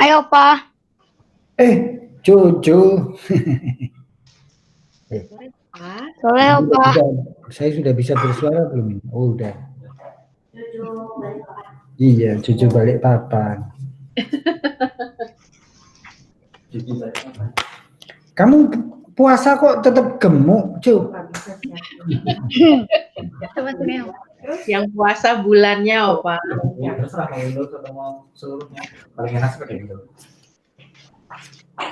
Ayo, Pak. Jojo. Boleh, Pak. Saya sudah bisa bersuara belum ini? Oh, udah. Iya, Jojo balik papan. Kamu puasa kok tetap gemuk, Cu? Yang puasa bulannya, Opa. Ya, terserah mau Windows atau seluruhnya. Paling enak seperti itu.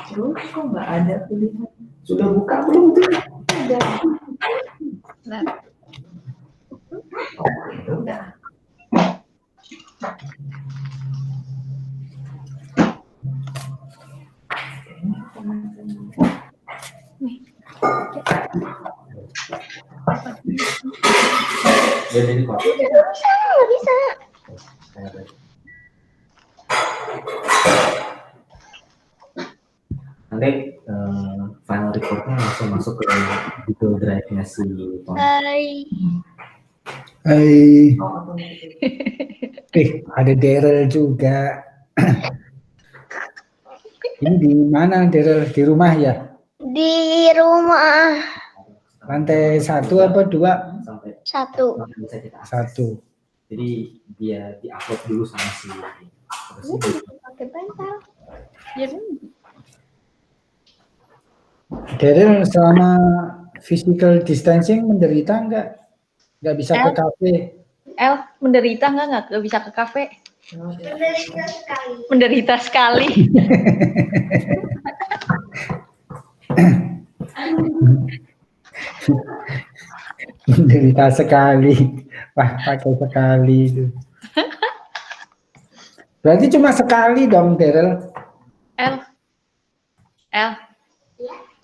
Terus kok nggak ada pilihan? Sudah buka belum tuh? Nah. Udah. Jadi kok. Bisa. Nanti final reportnya langsung masuk ke Google Drive-nya si Tom. Hai. Ada Daryl juga. Ini di mana Daryl? Di rumah ya? Di rumah. Lantai 1 apa 2? Sampai 1. bisa kita akses. 1. Jadi dia di-upload dulu sama si Pakai bantal. Ya, Daryl selama physical distancing menderita nggak? Nggak bisa ke kafe? Menderita nggak bisa ke kafe? Menderita sekali. Menderita sekali. Menderita sekali. Wah, pakai sekali itu. Berarti cuma sekali dong, Daryl.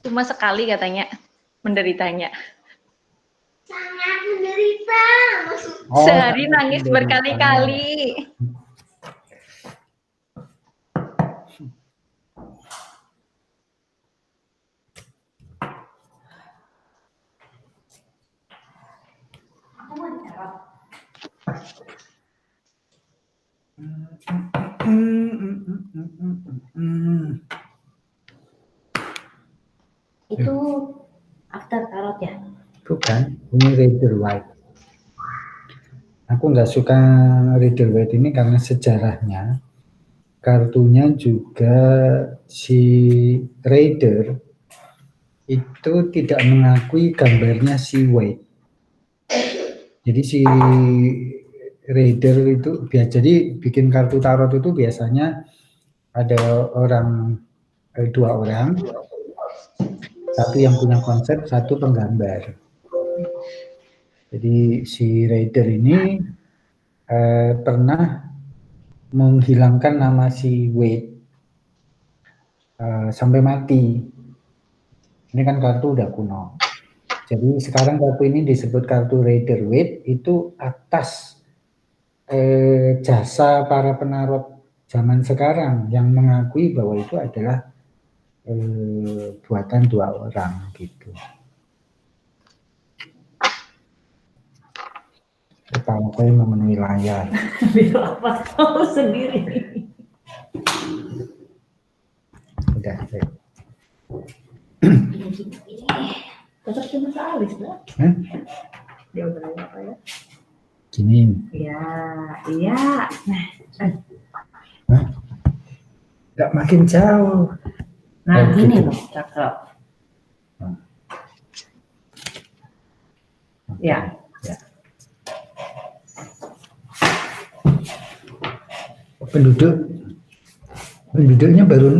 Cuma sekali katanya menderitanya. Sangat menderita. Sehari nangis berkali-kali. Itu after tarot ya? Bukan, ini Rider White. Aku nggak suka Rider White ini karena sejarahnya. Kartunya juga si Raider itu tidak mengakui gambarnya si White. Jadi si Raider itu jadi bikin kartu tarot itu biasanya ada dua orang, satu yang punya konsep, satu penggambar. Jadi si Raider ini pernah menghilangkan nama si Wade sampai mati. Ini kan kartu udah kuno. Jadi sekarang kartu ini disebut kartu Raider Wade itu atas jasa para penarot zaman sekarang yang mengakui bahwa itu adalah buatan dua orang gitu. Kepala saya memenuhi layar. Biar apa tahu sendiri. Udah. Tetap cuma Alis lah. Dia udah apa ya? Gini. Iya. Nggak makin jauh. Nah, gini gitu. loh, cakep. Ya. Penduduknya baru 6.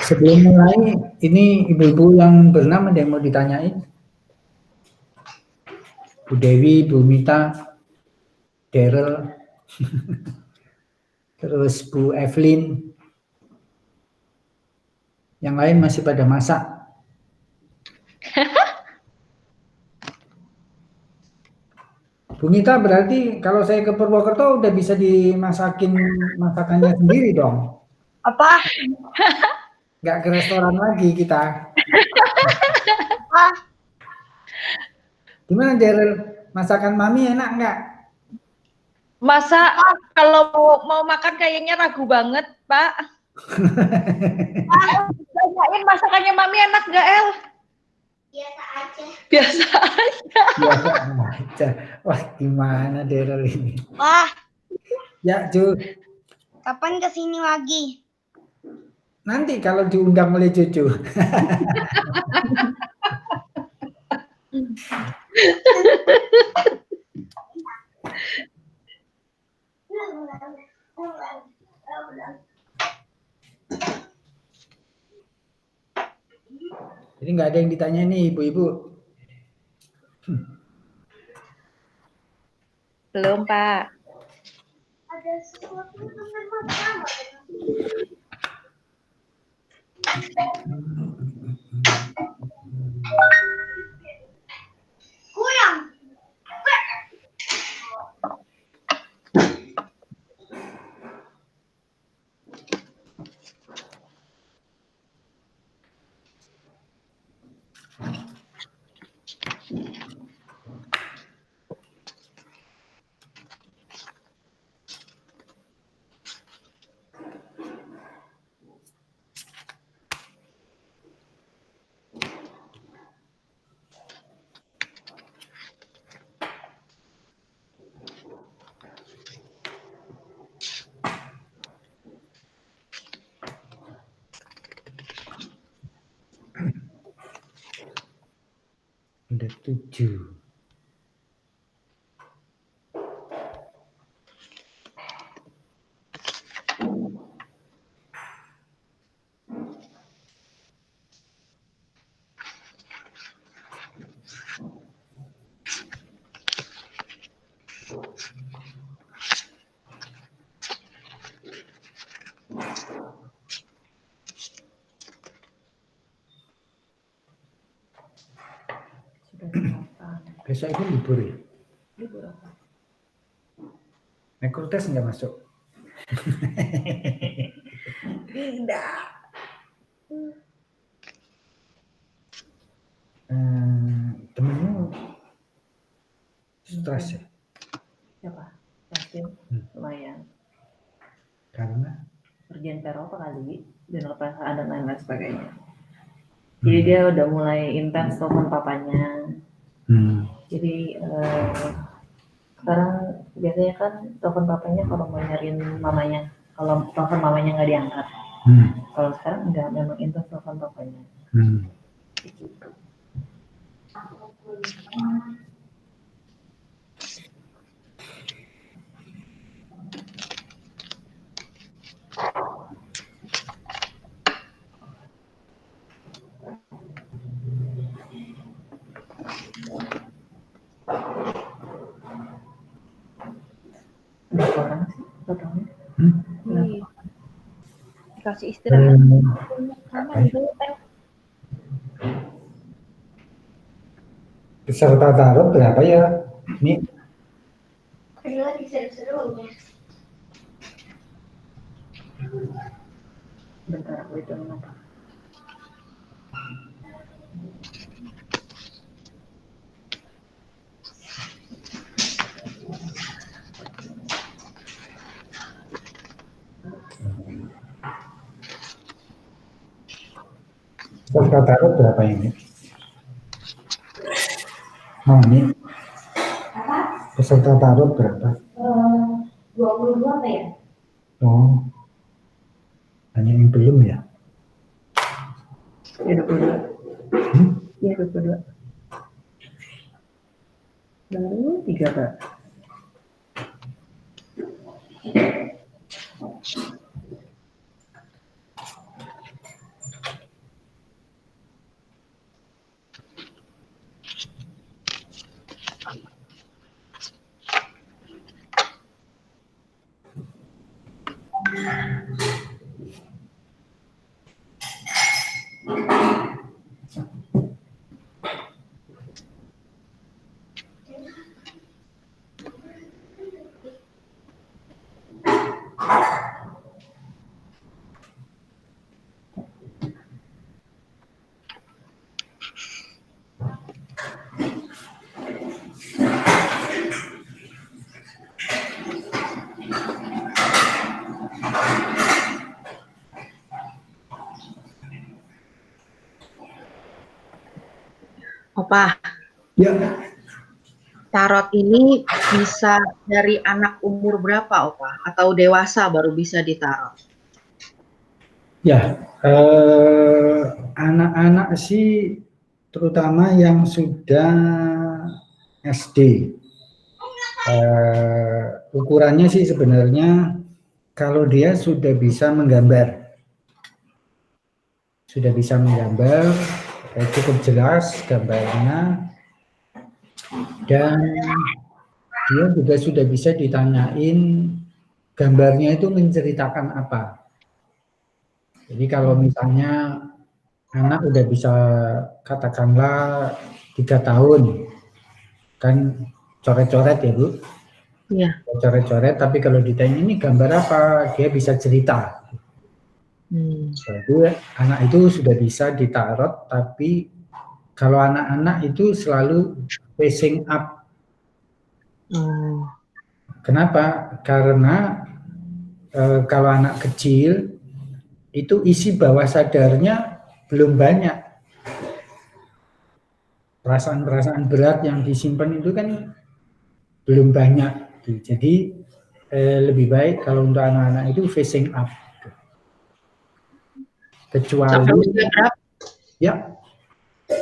Sebelum mulai, ini ibu-ibu yang bernama ada yang mau ditanyain? Bu Dewi, Bu Mita, Daryl, terus Bu Evelyn. Yang lain masih pada masak. Bu Mita, berarti kalau saya ke Purwokerto udah bisa dimasakin masakannya sendiri dong? Apa? Nggak ke restoran lagi kita. Ah, Gimana Daryl? Masakan mami enak nggak? Masa kalau mau makan kayaknya ragu banget, Pak. Tanyain masakannya Mami enak nggak, El? biasa aja. Biasa aja. Biasa aja. Wah, gimana Daryl ini? Wah, Ya, Ju. kapan kesini lagi? Nanti kalau diundang oleh cucu. Jadi nggak ada yang ditanya nih ibu-ibu. Belum, Pak. Ada sesuatu dengan mama. Kurang. Udah 7. Sudah 8. Besok itu libur ya? Libur apa? Rekrutes nggak masuk? Tidak. Temenmu stres ya? Siapa? Yasin. Lumayan. Karena Kerjaan Eropa kali. Dan perasaan dan lain-lain sebagainya. Jadi dia udah mulai intens telepon papanya. Jadi sekarang biasanya kan telepon papanya kalau mau nyariin mamanya. Kalau telepon mamanya nggak diangkat. Kalau sekarang enggak, memang intens telepon papanya. Gitu. Berapa orang sih totalnya? Dikasih istirahat. peserta taruh berapa ya? Ini Kedua diseru-serunya. Bentar aku itu apa? peserta taruh berapa ini? Oh, ini peserta taruh berapa? 22 apa ya? Oh, hanya yang belum ya? Ya 22. Iya 22. Baru 3 Kak. Opa, Ya, tarot ini bisa dari anak umur berapa, Opa? Atau dewasa baru bisa ditarot? ya, anak-anak sih terutama yang sudah SD. Ukurannya sih sebenarnya kalau dia sudah bisa menggambar, cukup jelas gambarnya, dan dia juga sudah bisa ditanyain gambarnya itu menceritakan apa. Jadi kalau misalnya anak udah bisa katakanlah 3 tahun, kan coret-coret ya Bu? Iya. Coret-coret, tapi kalau ditanya ini gambar apa, dia bisa cerita. Jadi anak itu sudah bisa ditarot, tapi kalau anak-anak itu selalu facing up. Kenapa? Karena kalau anak kecil itu isi bawah sadarnya belum banyak. Perasaan-perasaan berat yang disimpan itu kan belum banyak. Jadi lebih baik kalau untuk anak-anak itu facing up. Kecuali Sampai usia berapa? Ya.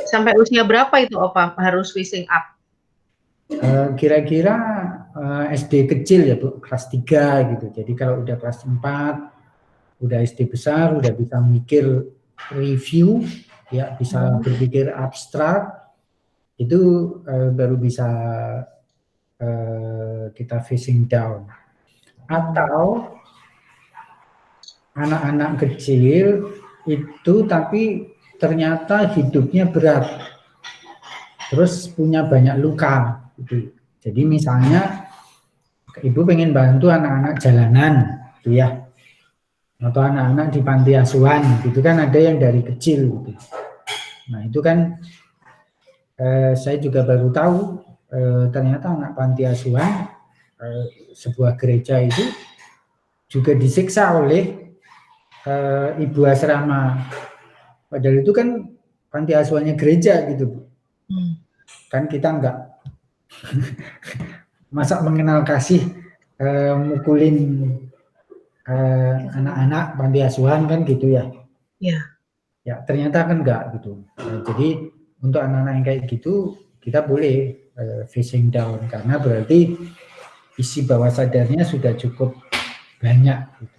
Sampai usia berapa itu, Opa, harus facing up? Kira-kira SD kecil ya Bu, kelas 3 gitu. Jadi kalau udah kelas 4, udah SD besar, udah bisa mikir review, ya bisa berpikir abstrak, itu baru bisa kita facing down. Atau anak-anak kecil itu tapi ternyata hidupnya berat, terus punya banyak luka gitu. Jadi misalnya ibu pengen bantu anak-anak jalanan gitu ya, atau anak-anak di panti asuhan gitu kan, ada yang dari kecil gitu. Nah itu kan saya juga baru tahu ternyata anak panti asuhan sebuah gereja itu juga disiksa oleh ibu asrama. Padahal itu kan panti asuhannya gereja gitu. Kan kita enggak masa mengenal kasih mukulin anak-anak panti asuhan kan gitu ya. Iya. Ya ternyata kan enggak gitu. Jadi untuk anak-anak yang kayak gitu kita boleh facing down, karena berarti isi bawah sadarnya sudah cukup banyak gitu.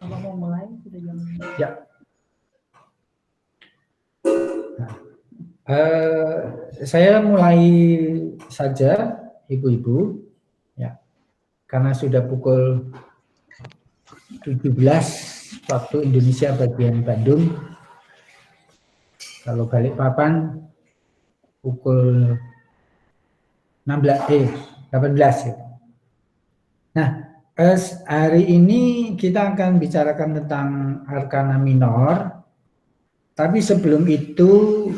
Kalau mau mulai sudah jam. Ya. Nah, saya mulai saja ibu-ibu ya, karena sudah pukul 17 waktu Indonesia bagian Bandung. Kalau Balikpapan pukul 18 ya. Nah, hari ini kita akan bicarakan tentang Arkana Minor. Tapi sebelum itu,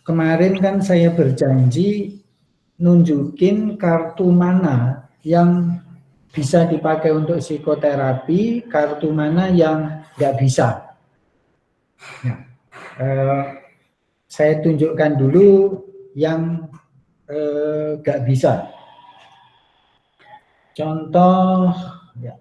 kemarin kan saya berjanji nunjukin kartu mana yang bisa dipakai untuk psikoterapi, kartu mana yang nggak bisa. Nah, saya tunjukkan dulu yang nggak bisa. Contoh, ya.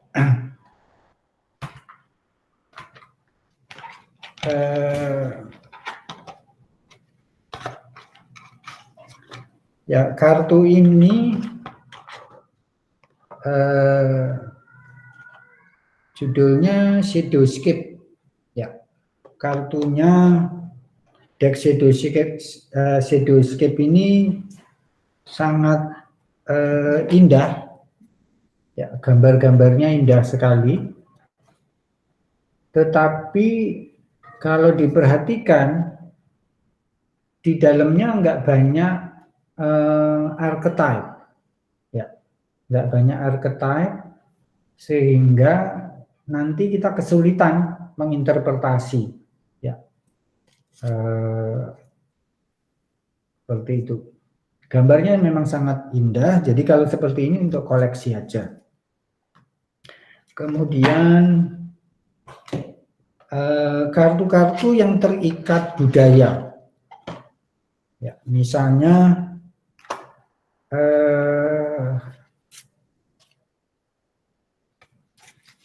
Ya, kartu ini judulnya Shadowscape. Ya, kartunya deck Shadowscape ini sangat indah. Ya, gambar-gambarnya indah sekali. Tetapi kalau diperhatikan di dalamnya nggak banyak archetype, ya, nggak banyak archetype, sehingga nanti kita kesulitan menginterpretasi, ya, seperti itu. Gambarnya memang sangat indah, jadi kalau seperti ini untuk koleksi aja. Kemudian kartu-kartu yang terikat budaya. Ya, misalnya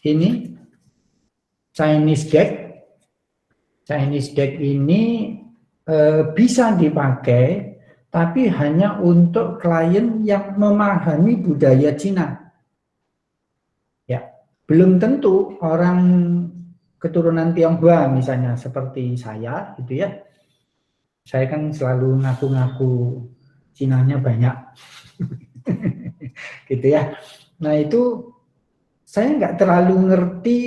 ini Chinese deck. Chinese deck ini bisa dipakai, tapi hanya untuk klien yang memahami budaya Cina. Ya, belum tentu orang keturunan Tionghoa misalnya seperti saya, gitu ya. Saya kan selalu ngaku-ngaku Cinanya banyak, gitu ya. Nah itu saya nggak terlalu ngerti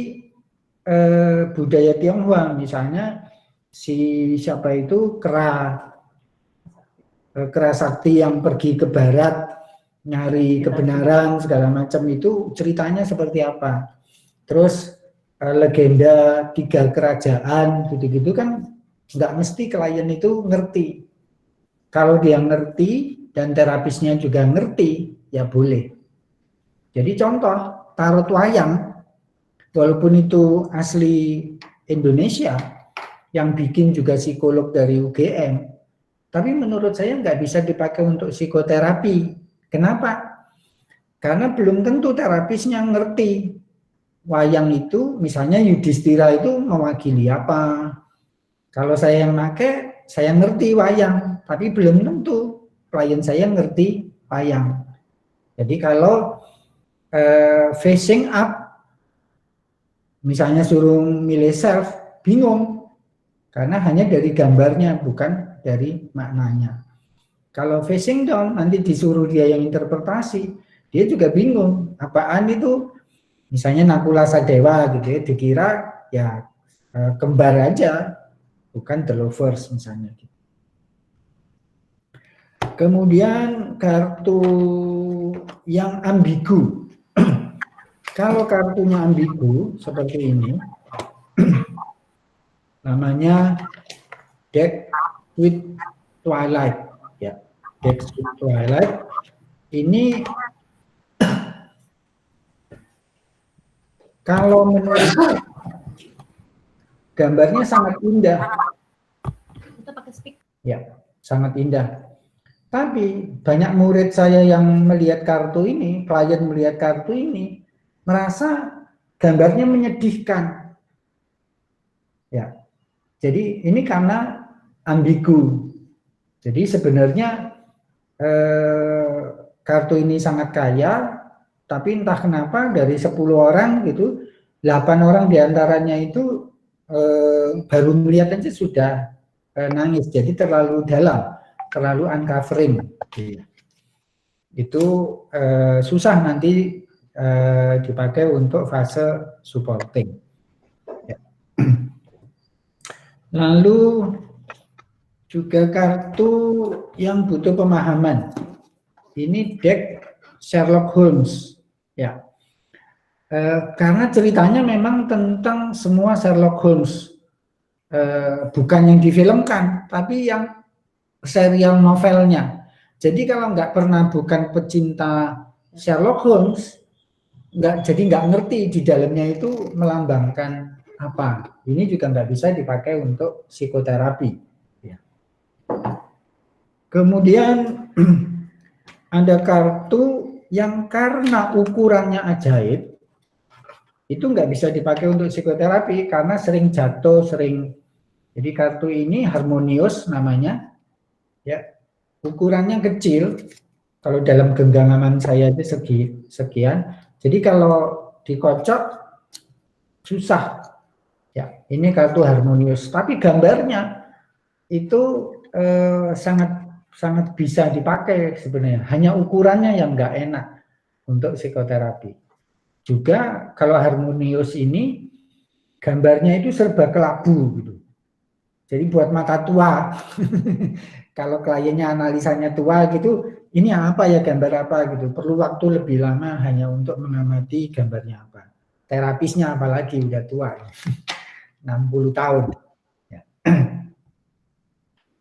budaya Tionghoa, misalnya siapa itu kera sakti yang pergi ke barat nyari kebenaran segala macam, itu ceritanya seperti apa. Terus legenda 3 kerajaan gitu-gitu kan nggak mesti klien itu ngerti. Kalau dia ngerti dan terapisnya juga ngerti, ya boleh. Jadi contoh tarot wayang, walaupun itu asli Indonesia, yang bikin juga psikolog dari UGM, tapi menurut saya nggak bisa dipakai untuk psikoterapi. Kenapa? Karena belum tentu terapisnya ngerti. Wayang itu, misalnya Yudhistira itu mewakili apa. Kalau saya yang pakai, saya ngerti wayang, tapi belum tentu klien saya ngerti wayang. Jadi kalau facing up, misalnya suruh milih self, bingung. Karena hanya dari gambarnya, bukan dari maknanya. Kalau facing down, nanti disuruh dia yang interpretasi, dia juga bingung. Apaan itu? Misalnya Nakula Sadewa gitu ya, dikira ya kembar aja, bukan the lovers misalnya. Kemudian kartu yang ambigu. Kalau kartunya ambigu seperti ini, namanya Deck with Twilight, ya. Deck with Twilight ini kalau menurut gambarnya sangat indah. Ya, sangat indah. Tapi banyak murid saya yang melihat kartu ini, klien melihat kartu ini, merasa gambarnya menyedihkan. Ya, jadi ini karena ambigu. Jadi sebenarnya kartu ini sangat kaya, tapi entah kenapa dari 10 orang gitu, 8 orang diantaranya itu baru melihat aja sudah nangis. Jadi terlalu dalam, terlalu uncovering. Itu susah nanti dipakai untuk fase supporting. Ya. Lalu juga kartu yang butuh pemahaman. Ini deck Sherlock Holmes. Ya, karena ceritanya memang tentang semua Sherlock Holmes, bukan yang difilmkan, tapi yang serial novelnya. Jadi kalau nggak pernah bukan pecinta Sherlock Holmes, jadi nggak ngerti di dalamnya itu melambangkan apa. Ini juga nggak bisa dipakai untuk psikoterapi. Ya. Kemudian ada kartu yang karena ukurannya ajaib, itu nggak bisa dipakai untuk psikoterapi karena sering jatuh, sering. Jadi kartu ini harmonius namanya, ya, ukurannya kecil. Kalau dalam genggaman saya itu sekian. Jadi kalau dikocok susah. Ya, ini kartu harmonius. Tapi gambarnya itu sangat bisa dipakai sebenarnya. Hanya ukurannya yang nggak enak untuk psikoterapi. Juga kalau harmonius ini gambarnya itu serba kelabu gitu. Jadi buat mata tua. Kalau kliennya analisanya tua gitu, ini apa ya, gambar apa gitu. Perlu waktu lebih lama hanya untuk mengamati gambarnya apa. Terapisnya apalagi udah tua. 60 tahun. Ya.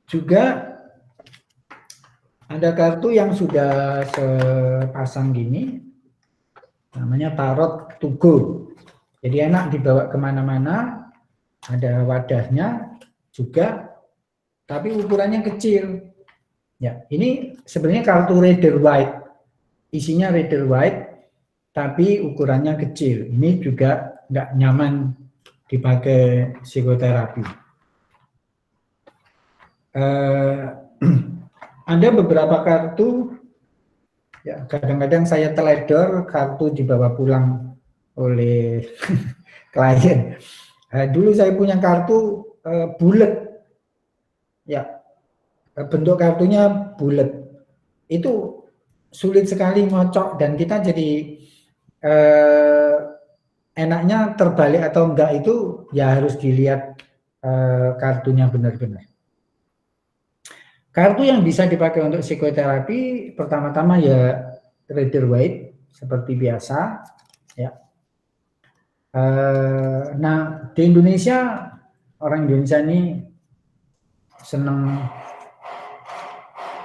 Juga ada kartu yang sudah sepasang gini, namanya tarot to go. Jadi enak dibawa kemana-mana, ada wadahnya juga, tapi ukurannya kecil. Ya, ini sebenarnya kartu Rider White, isinya Rider White, tapi ukurannya kecil. Ini juga nggak nyaman dipakai psikoterapi. Ada beberapa kartu, ya kadang-kadang saya teledor kartu dibawa pulang oleh klien. Dulu saya punya kartu bulat, ya bentuk kartunya bulat. Itu sulit sekali ngocok dan kita jadi enaknya terbalik atau enggak itu ya harus dilihat kartunya benar-benar. Kartu yang bisa dipakai untuk psikoterapi pertama-tama ya Rider White seperti biasa, ya. Nah di Indonesia, orang Indonesia ini senang.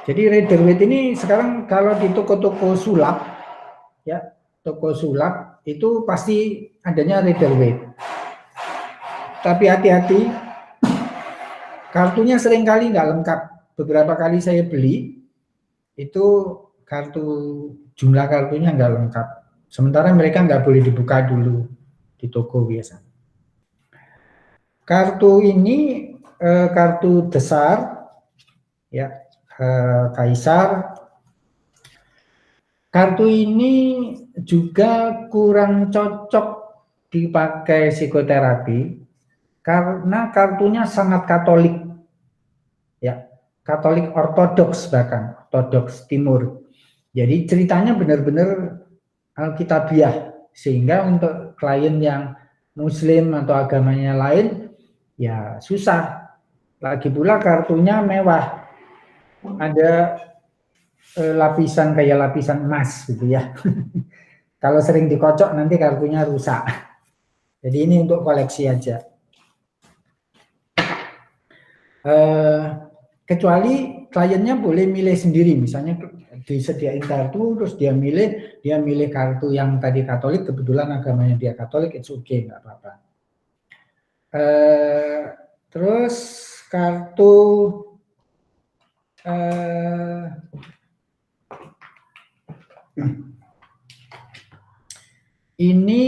Jadi Rider White ini sekarang kalau di toko-toko sulap, ya toko sulap itu pasti adanya Rider White. Tapi hati-hati, kartunya seringkali nggak lengkap. Beberapa kali saya beli, itu kartu, jumlah kartunya nggak lengkap. Sementara mereka nggak boleh dibuka dulu di toko biasa. Kartu ini kartu besar, ya Kaisar. Kartu ini juga kurang cocok dipakai psikoterapi karena kartunya sangat Katolik, ya. Katolik Ortodoks, bahkan Ortodoks Timur. Jadi ceritanya benar-benar Alkitabiah, sehingga untuk klien yang Muslim atau agamanya lain ya susah. Lagi pula kartunya mewah, ada lapisan kayak lapisan emas gitu ya. Kalau sering dikocok nanti kartunya rusak. Jadi ini untuk koleksi aja. Kecuali kliennya boleh milih sendiri, misalnya disediain kartu terus dia milih kartu yang tadi Katolik, kebetulan agamanya dia Katolik, it's okay, nggak apa-apa. Terus kartu ini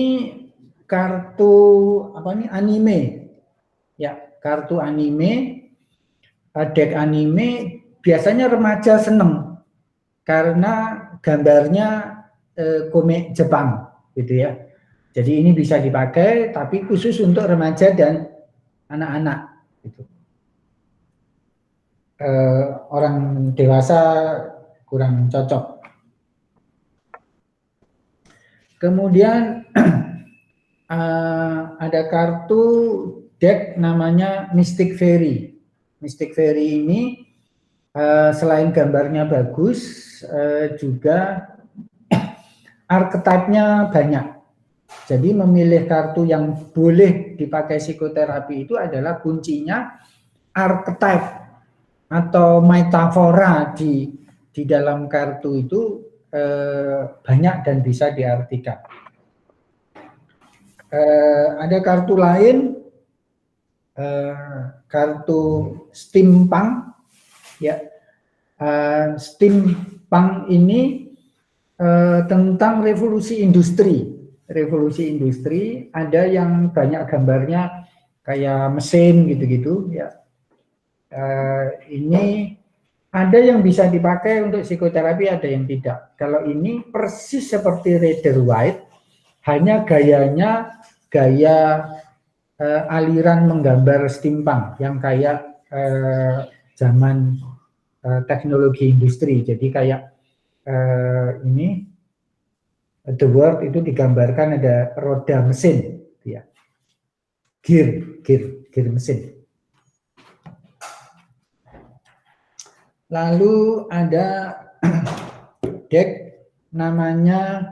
kartu apa nih, anime, ya kartu anime. Deck anime biasanya remaja seneng karena gambarnya komik Jepang gitu ya. Jadi ini bisa dipakai tapi khusus untuk remaja dan anak-anak gitu. Orang dewasa kurang cocok. Kemudian ada kartu deck namanya Mystic Fairy. Mystic Fairy ini selain gambarnya bagus, juga archetype-nya banyak. Jadi memilih kartu yang boleh dipakai psikoterapi itu adalah kuncinya archetype atau metafora di dalam kartu itu banyak dan bisa diartikan. Ada kartu lain, kartu steampunk, ya. Steampunk ini tentang revolusi industri. Revolusi industri, ada yang banyak gambarnya kayak mesin gitu-gitu, ya. Ini ada yang bisa dipakai untuk psikoterapi, ada yang tidak. Kalau ini persis seperti Rider White, hanya gayanya gaya aliran menggambar steampunk yang kayak zaman teknologi industri. Jadi kayak ini The World itu digambarkan ada roda mesin, ya. Gear mesin. Lalu ada deck namanya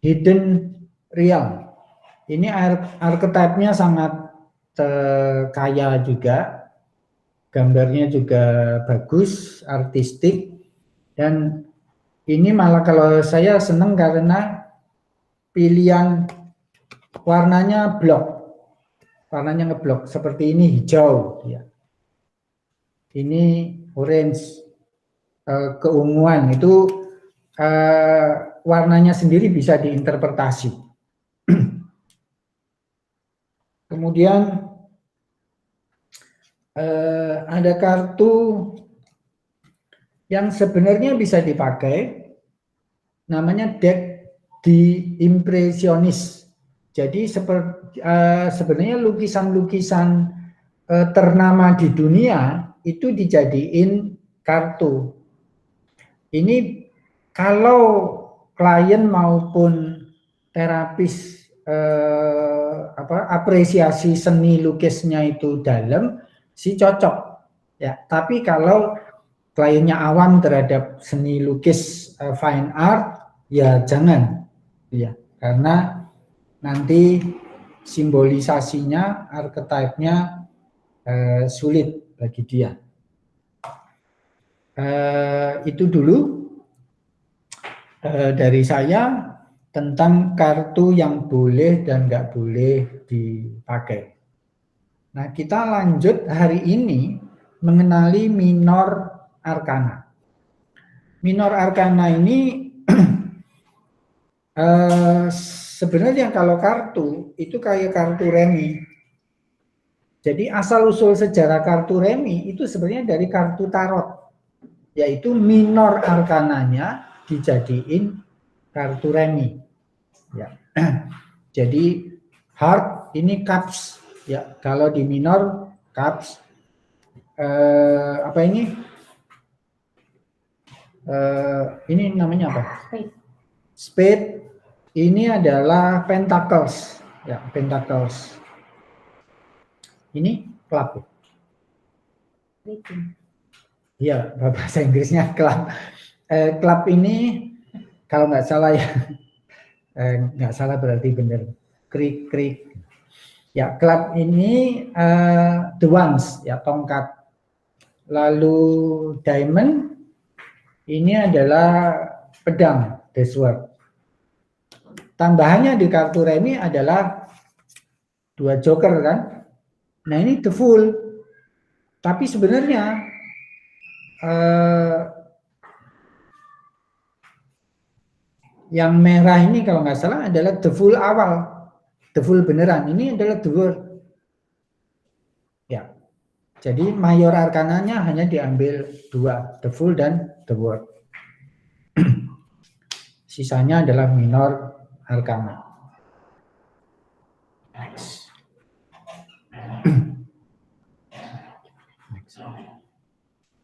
Hidden Realm. Ini archetype-nya sangat kaya juga, gambarnya juga bagus, artistik, dan ini malah kalau saya senang karena pilihan warnanya blok. warnanya ngeblok seperti ini hijau, ya. Ini orange, keunguan itu warnanya sendiri bisa diinterpretasi. Kemudian ada kartu yang sebenarnya bisa dipakai, namanya deck di impresionis. Jadi sebenarnya lukisan-lukisan ternama di dunia itu dijadiin kartu. Ini kalau klien maupun terapis apresiasi seni lukisnya itu dalam, sih cocok ya. Tapi kalau kliennya awam terhadap seni lukis fine art, ya jangan ya, karena nanti simbolisasinya, archetype-nya sulit bagi dia. Itu dulu dari saya tentang kartu yang boleh dan nggak boleh dipakai. Nah, kita lanjut hari ini mengenali minor arkana. Minor arkana ini sebenarnya kalau kartu itu kayak kartu remi. Jadi asal-usul sejarah kartu remi itu sebenarnya dari kartu tarot, yaitu minor arkananya dijadiin kartu remi. Ya. Jadi heart ini cups, ya. Kalau di minor cups, apa ini? Ini namanya apa? Spade. Ini adalah pentacles, ya, pentacles. Ini club. Iya, bahasa Inggrisnya club. Club ini kalau nggak salah ya, nggak salah berarti benar. Krik. Ya, club ini the wands, ya, tongkat. Lalu diamond ini adalah pedang, the sword. Tambahannya di kartu remi adalah 2 joker kan. Nah, ini the fool. Tapi sebenarnya yang merah ini kalau nggak salah adalah the fool awal. The fool beneran. Ini adalah the world. Ya. Jadi mayor arkananya hanya diambil 2, the fool dan the world. Sisanya adalah minor arkana. Next.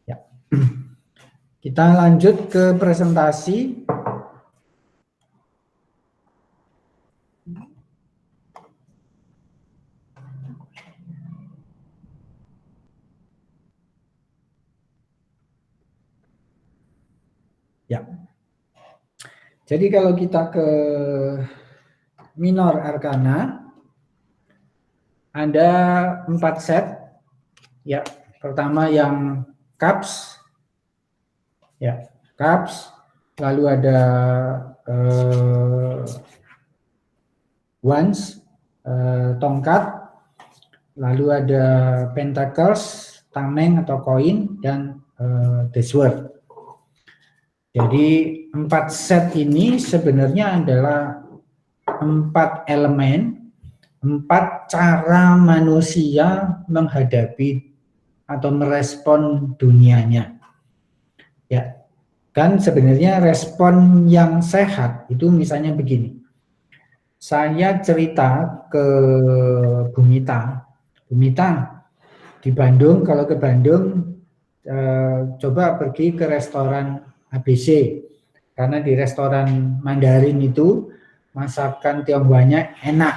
Ya. Kita lanjut ke presentasi. Ya. Jadi kalau kita ke minor arkana, ada 4 set. Ya, pertama yang cups, ya, cups. Lalu ada wands, tongkat. Lalu ada pentacles, tameng atau koin, dan the sword. Jadi 4 set ini sebenarnya adalah 4 elemen, 4 cara manusia menghadapi atau merespon dunianya. Ya, kan sebenarnya respon yang sehat itu misalnya begini. Saya cerita ke Bumita di Bandung, kalau ke Bandung coba pergi ke restoran ABC, karena di restoran Mandarin itu masakan Tionghoanya enak.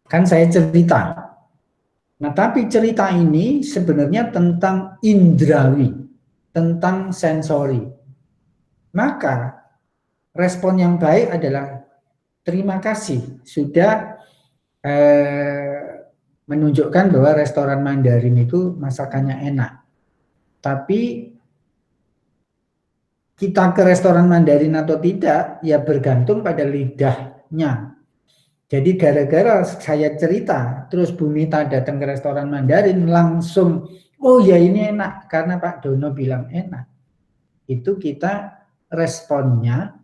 Kan saya cerita. Nah, tapi cerita ini sebenarnya tentang indrawi, tentang sensori. Maka respon yang baik adalah terima kasih sudah menunjukkan bahwa restoran Mandarin itu masakannya enak. Tapi kita ke restoran Mandarin atau tidak, ya bergantung pada lidahnya. Jadi gara-gara saya cerita, terus Bu Mita datang ke restoran Mandarin, langsung, oh ya ini enak, karena Pak Dono bilang enak. Itu kita responnya,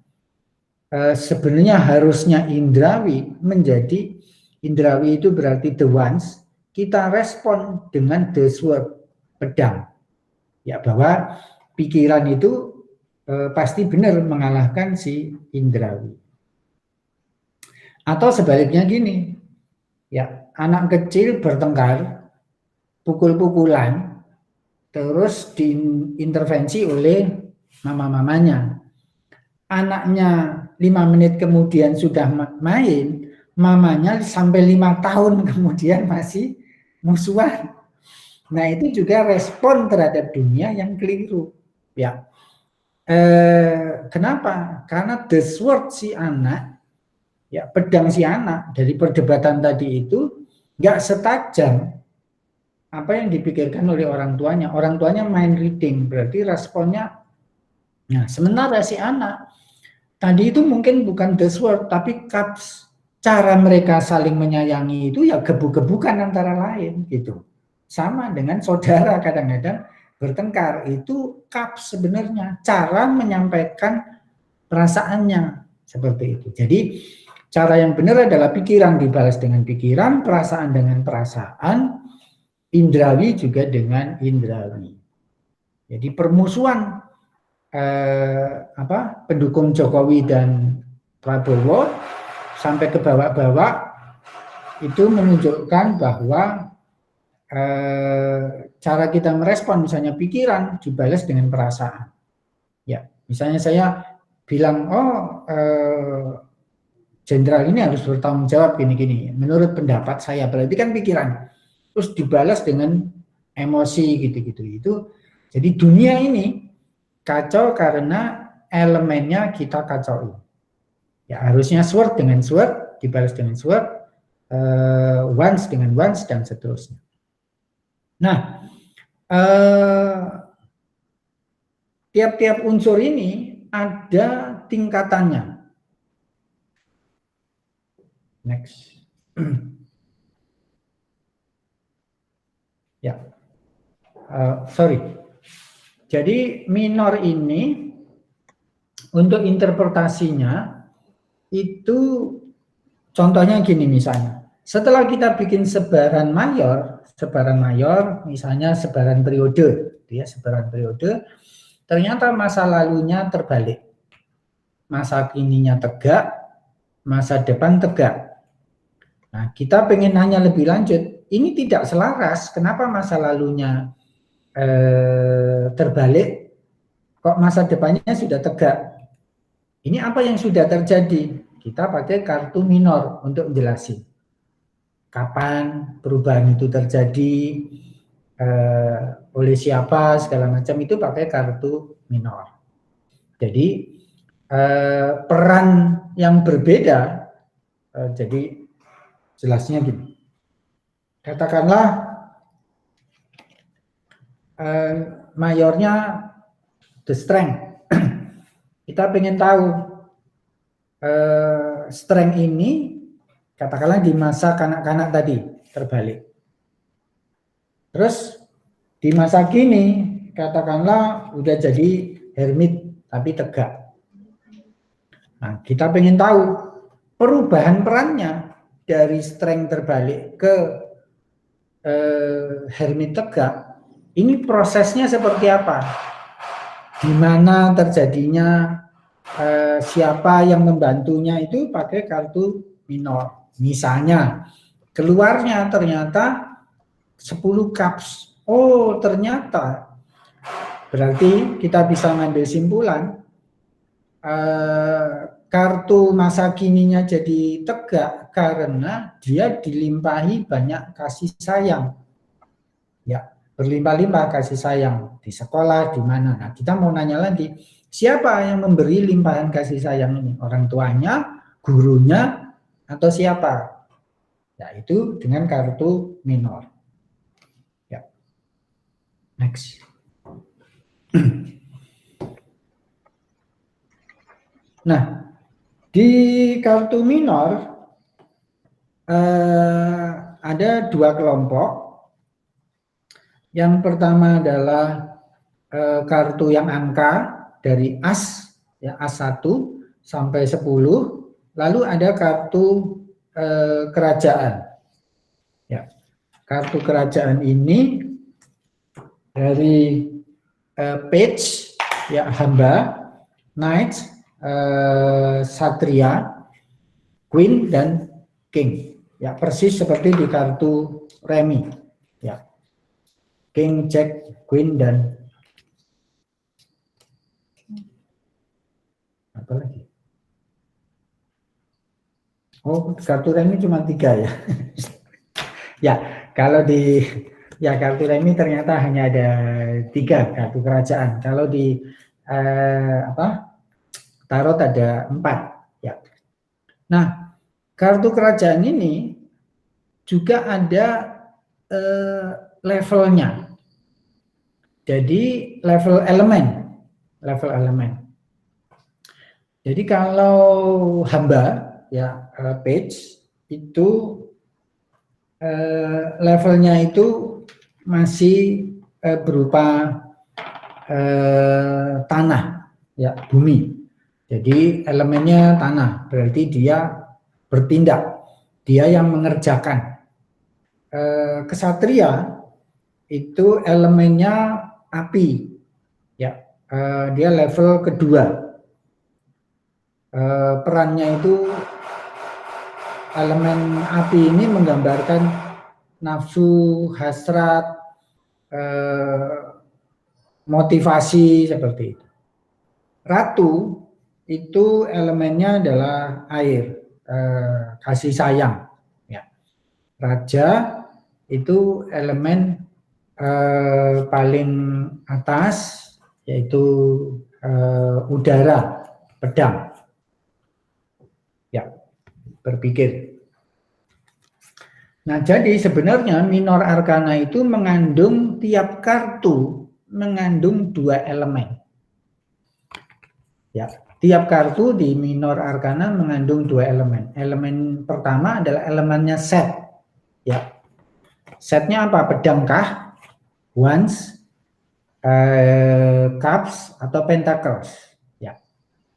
sebenarnya harusnya indrawi menjadi, indrawi itu berarti the ones, kita respon dengan the sword, pedang. Ya, bahwa pikiran itu pasti benar mengalahkan si indrawi. Atau sebaliknya gini, ya anak kecil bertengkar, pukul-pukulan, terus diintervensi oleh mama-mamanya. Anaknya 5 menit kemudian sudah main, mamanya sampai 5 tahun kemudian masih musuhan. Nah itu juga respon terhadap dunia yang keliru. Ya, kenapa? Karena the sword si anak, ya pedang si anak dari perdebatan tadi itu nggak setajam apa yang dipikirkan oleh orang tuanya. Orang tuanya main reading, berarti responnya. Nah, sementara si anak tadi itu mungkin bukan the sword, tapi cups. Cara mereka saling menyayangi itu ya gebuk-gebukan antara lain gitu. Sama dengan saudara kadang-kadang bertengkar, itu cups sebenarnya. Cara menyampaikan perasaannya seperti itu. Jadi cara yang benar adalah pikiran dibalas dengan pikiran, perasaan dengan perasaan, indrawi juga dengan indrawi. Jadi permusuhan pendukung Jokowi dan Prabowo sampai ke bawah-bawah itu menunjukkan bahwa cara kita merespon misalnya pikiran dibalas dengan perasaan. Ya, misalnya saya bilang, jenderal ini harus bertanggung jawab gini-gini. Menurut pendapat saya, berarti kan pikiran. Terus dibalas dengan emosi gitu-gitu. Itu jadi dunia ini kacau karena elemennya kita kacauin. Ya harusnya sword dengan sword dibalas dengan sword, ones dengan ones dan seterusnya. Nah, tiap-tiap unsur ini ada tingkatannya. Next. Ya, sorry. Jadi minor ini untuk interpretasinya itu contohnya gini misalnya. Setelah kita bikin sebaran mayor misalnya sebaran periode, ya sebaran periode, ternyata masa lalunya terbalik, masa kininya tegak, masa depan tegak. Nah, kita pengen nanya lebih lanjut, ini tidak selaras, kenapa masa lalunya terbalik, kok masa depannya sudah tegak? Ini apa yang sudah terjadi? Kita pakai kartu minor untuk menjelaskan. Kapan perubahan itu terjadi, oleh siapa, segala macam itu pakai kartu minor. Jadi peran yang berbeda, jadi jelasnya gini, katakanlah mayornya the strength. Kita pengen tahu strength ini katakanlah di masa kanak-kanak tadi terbalik. Terus di masa kini katakanlah udah jadi hermit tapi tegak. Nah, kita pengen tahu perubahan perannya dari strength terbalik ke hermit tegak. Ini prosesnya seperti apa? Di mana terjadinya, siapa yang membantunya, itu pakai kartu minor. Misalnya keluarnya ternyata 10 cups. Oh, ternyata berarti kita bisa ngambil simpulan kartu masa kininya jadi tegak karena dia dilimpahi banyak kasih sayang. Ya, berlimpah-limpah kasih sayang di sekolah, di mana. Nah, kita mau nanya lagi, siapa yang memberi limpahan kasih sayang ini? Orang tuanya, gurunya, atau siapa? Ya, itu dengan kartu minor. Ya. Next. Nah, di kartu minor ada dua kelompok. Yang pertama adalah kartu yang angka dari as, ya as1 sampai 10. Lalu ada kartu kerajaan. Ya, kartu kerajaan ini dari page, ya hamba, knight, satria, queen dan king. Ya persis seperti di kartu remi. Ya, king, jack, queen dan apa lagi? Oh, kartu remi cuma 3 ya. Ya, kalau di kartu remi ternyata hanya ada 3 kartu kerajaan. Kalau di tarot ada 4. Ya. Nah, kartu kerajaan ini juga ada levelnya. Jadi level elemen. Jadi kalau hamba, ya page itu levelnya itu masih berupa tanah, ya bumi. Jadi elemennya tanah, berarti dia bertindak, dia yang mengerjakan. Kesatria itu elemennya api, ya dia level kedua. Perannya itu elemen api ini menggambarkan nafsu, hasrat, motivasi seperti itu. Ratu itu elemennya adalah air, kasih sayang. Ya. Raja itu elemen paling atas, yaitu udara, pedang. Ya, berpikir. Nah, jadi sebenarnya minor arkana itu mengandung, tiap kartu mengandung 2 elemen. Ya, tiap kartu di minor arkana mengandung 2 elemen. Elemen pertama adalah elemennya set. Ya. Setnya apa? Pedangkah, wands, cups atau pentacles. Ya.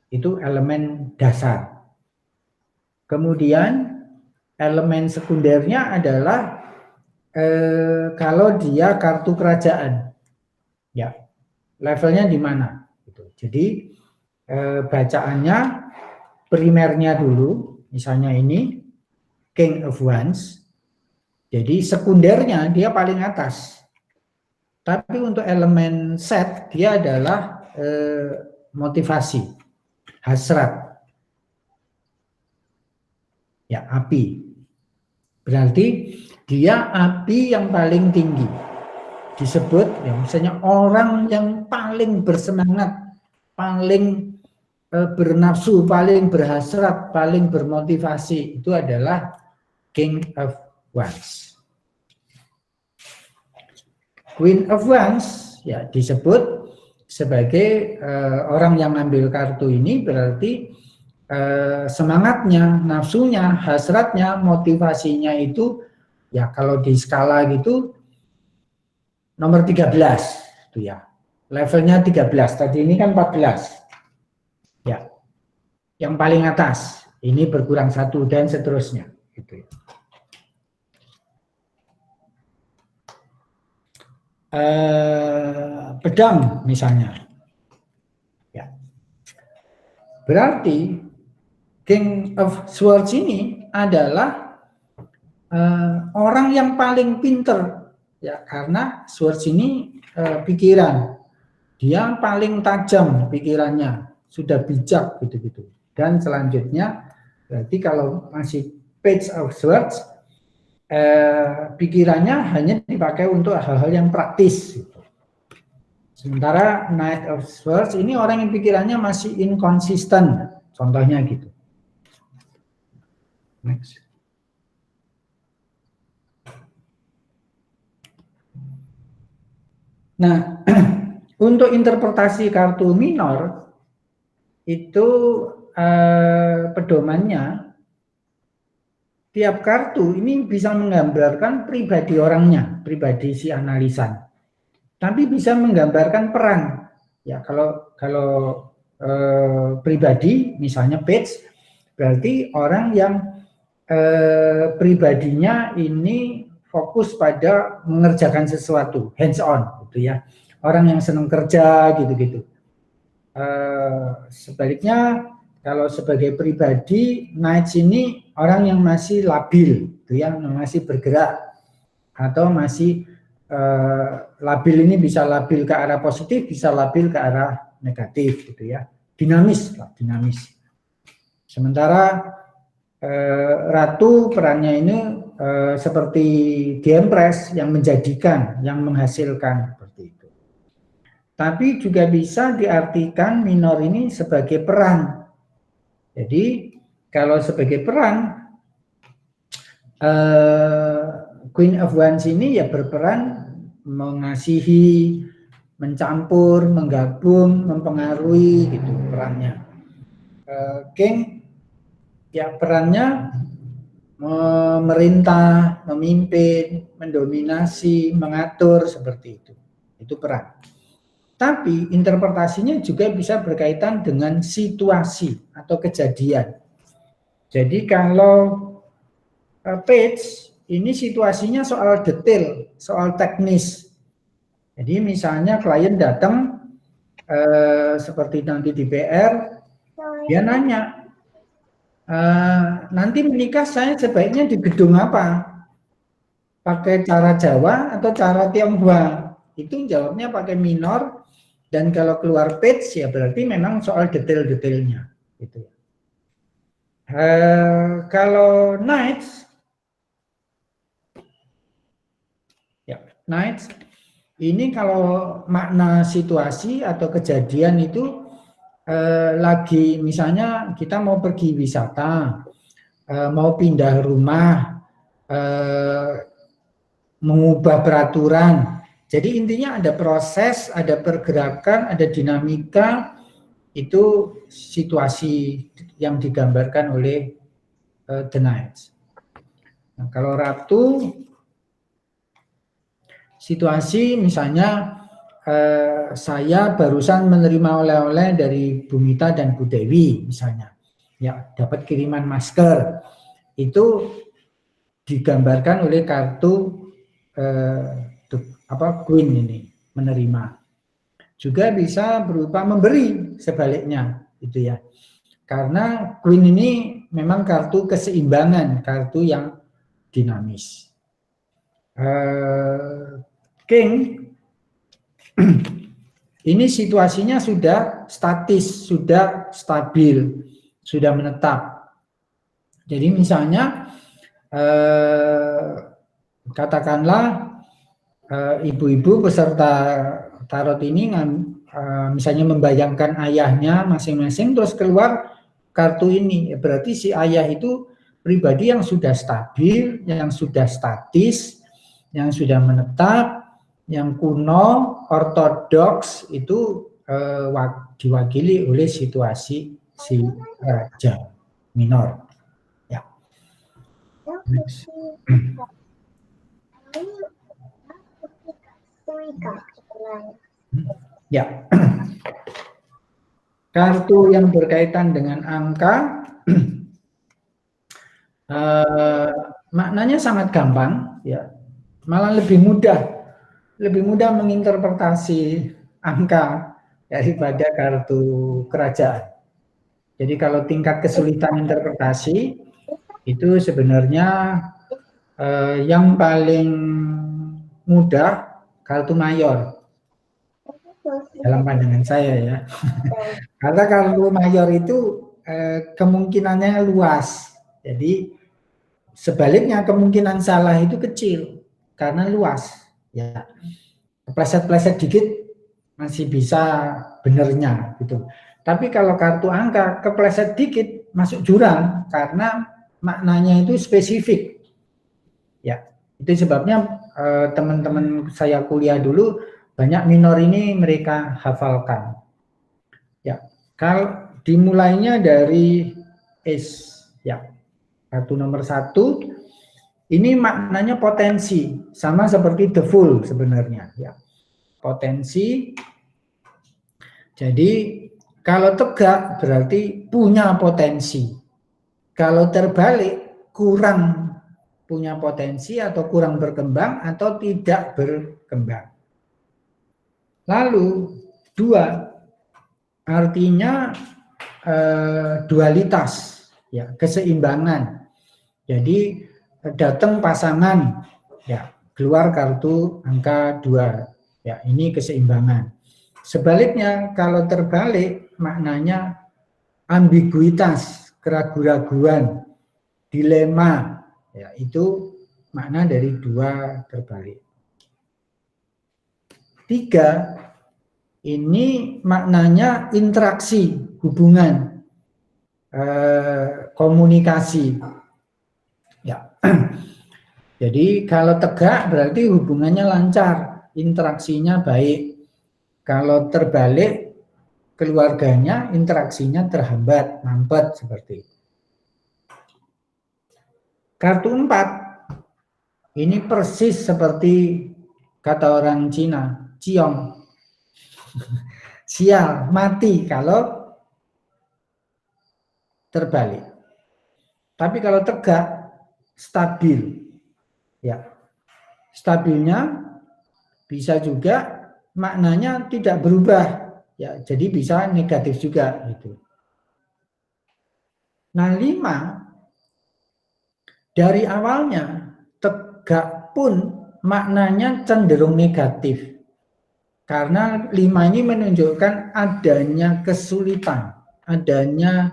Itu elemen dasar. Kemudian elemen sekundernya adalah kalau dia kartu kerajaan, ya levelnya di mana? Jadi bacaannya primernya dulu, misalnya ini King of Wands, jadi sekundernya dia paling atas. Tapi untuk elemen set dia adalah motivasi, hasrat. Ya, api. Berarti dia api yang paling tinggi. Disebut, ya misalnya orang yang paling bersemangat, paling bernafsu, paling berhasrat, paling bermotivasi, itu adalah King of Wands. Queen of Wands, ya disebut sebagai orang yang ambil kartu ini berarti semangatnya, nafsunya, hasratnya, motivasinya itu ya kalau di skala gitu nomor 13 itu ya. Levelnya 13. Tadi ini kan 14. Ya. Yang paling atas. Ini berkurang 1 dan seterusnya gitu ya. Pedang misalnya. Ya. Berarti King of Swords ini adalah orang yang paling pinter, ya karena Swords ini pikiran, dia paling tajam pikirannya, sudah bijak gitu-gitu. Dan selanjutnya, berarti kalau masih Page of Swords, pikirannya hanya dipakai untuk hal-hal yang praktis. Gitu. Sementara Knight of Swords ini orang yang pikirannya masih inkonsisten, contohnya gitu. Next. Nah, untuk interpretasi kartu minor itu pedomannya tiap kartu ini bisa menggambarkan pribadi orangnya, pribadi si analisan. Tapi bisa menggambarkan peran. Ya, kalau pribadi, misalnya page, berarti orang yang pribadinya ini fokus pada mengerjakan sesuatu, hands on, gitu ya. Orang yang senang kerja, gitu-gitu. Sebaliknya, kalau sebagai pribadi, Knights ini orang yang masih labil, gitu ya, yang masih bergerak atau masih labil ini bisa labil ke arah positif, bisa labil ke arah negatif, gitu ya, dinamis. Sementara Ratu perannya ini seperti di Empress yang menjadikan, yang menghasilkan seperti itu. Tapi juga bisa diartikan minor ini sebagai peran. Jadi kalau sebagai peran, Queen of Wands ini ya berperan mengasihi, mencampur, menggabung, mempengaruhi gitu perannya. King ya perannya memerintah, memimpin, mendominasi, mengatur seperti itu. Itu peran. Tapi interpretasinya juga bisa berkaitan dengan situasi atau kejadian. Jadi kalau page ini situasinya soal detail, soal teknis. Jadi misalnya klien datang seperti nanti di PR, dia nanya, nanti menikah saya sebaiknya di gedung apa? Pakai cara Jawa atau cara Tionghoa? Itu jawabnya pakai minor. Dan kalau keluar page ya berarti memang soal detail-detailnya. Gitu. Kalau Knights, ya Knights ini kalau makna situasi atau kejadian itu lagi misalnya kita mau pergi wisata, mau pindah rumah, mengubah peraturan. Jadi intinya ada proses, ada pergerakan, ada dinamika, itu situasi yang digambarkan oleh The Knights. Nah, kalau Ratu, situasi misalnya saya barusan menerima oleh-oleh dari Bu Mita dan Bu Dewi misalnya, ya dapat kiriman masker, itu digambarkan oleh kartu Queen ini menerima. Juga bisa berupa memberi sebaliknya, gitu ya. Karena Queen ini memang kartu keseimbangan, kartu yang dinamis. King ini situasinya sudah statis, sudah stabil, sudah menetap. Jadi misalnya katakanlah ibu-ibu peserta tarot ini misalnya membayangkan ayahnya masing-masing, terus keluar kartu ini, berarti si ayah itu pribadi yang sudah stabil, yang sudah statis, yang sudah menetap, yang kuno, ortodoks, itu diwakili oleh situasi si raja minor. Ya. Ya, kartu yang berkaitan dengan angka maknanya sangat gampang, ya, malah lebih mudah menginterpretasi angka daripada kartu kerajaan. Jadi kalau tingkat kesulitan interpretasi itu sebenarnya yang paling mudah kartu mayor. Dalam pandangan saya ya, karena kartu mayor itu kemungkinannya luas, jadi sebaliknya kemungkinan salah itu kecil karena luas, ya pleset-pleset dikit masih bisa benernya gitu. Tapi kalau kartu angka kepleset dikit masuk jurang karena maknanya itu spesifik, ya itu sebabnya teman-teman saya kuliah dulu banyak minor ini mereka hafalkan. Ya, kalau dimulainya dari Ace, ya, Kartu nomor 1 ini maknanya potensi, sama seperti the fool sebenarnya ya. Potensi. Jadi kalau tegak berarti punya potensi. Kalau terbalik kurang punya potensi atau kurang berkembang atau tidak berkembang. Lalu 2 artinya dualitas ya, keseimbangan. Jadi datang pasangan ya, keluar kartu angka 2 ya, ini keseimbangan. Sebaliknya kalau terbalik maknanya ambiguitas, keraguan-raguan, dilema ya, itu makna dari 2 terbalik. 3 ini maknanya interaksi, hubungan, komunikasi ya. Jadi kalau tegak berarti hubungannya lancar, interaksinya baik. Kalau terbalik keluarganya interaksinya terhambat, mampet seperti itu. Kartu 4 ini persis seperti kata orang Cina, ciong. Sial, mati kalau terbalik. Tapi kalau tegak stabil. Ya. Stabilnya bisa juga maknanya tidak berubah ya, jadi bisa negatif juga gitu. Nah 5 dari awalnya tegak pun maknanya cenderung negatif karena 5 ini menunjukkan adanya kesulitan, adanya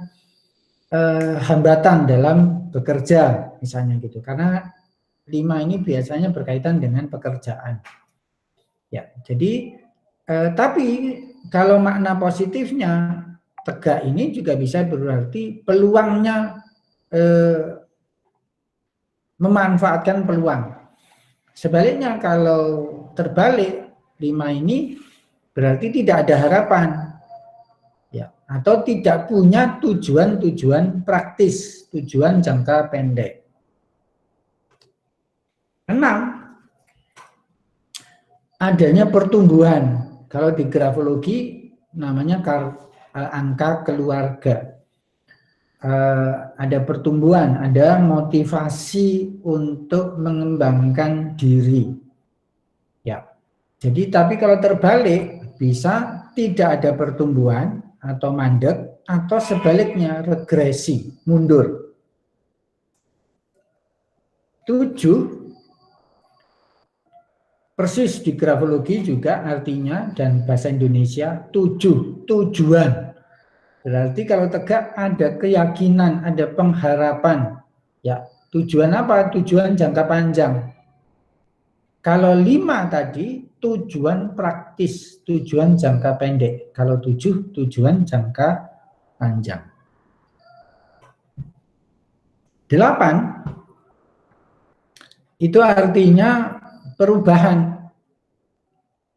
hambatan dalam bekerja misalnya gitu, karena 5 ini biasanya berkaitan dengan pekerjaan. Ya, jadi tapi kalau makna positifnya tegak ini juga bisa berarti peluangnya memanfaatkan peluang. Sebaliknya kalau terbalik 5 ini berarti tidak ada harapan ya, atau tidak punya tujuan-tujuan praktis, tujuan jangka pendek. 6 adanya pertumbuhan. Kalau di grafologi namanya angka keluarga. Ada pertumbuhan, ada motivasi untuk mengembangkan diri. Ya. Jadi tapi kalau terbalik bisa tidak ada pertumbuhan atau mandek atau sebaliknya regresi, mundur. 7 persis di grafologi juga artinya dan bahasa Indonesia tujuan. Berarti kalau tegak ada keyakinan, ada pengharapan. Ya, tujuan apa? Tujuan jangka panjang. Kalau 5 tadi tujuan praktis, tujuan jangka pendek. Kalau 7 tujuan jangka panjang. 8 itu artinya perubahan.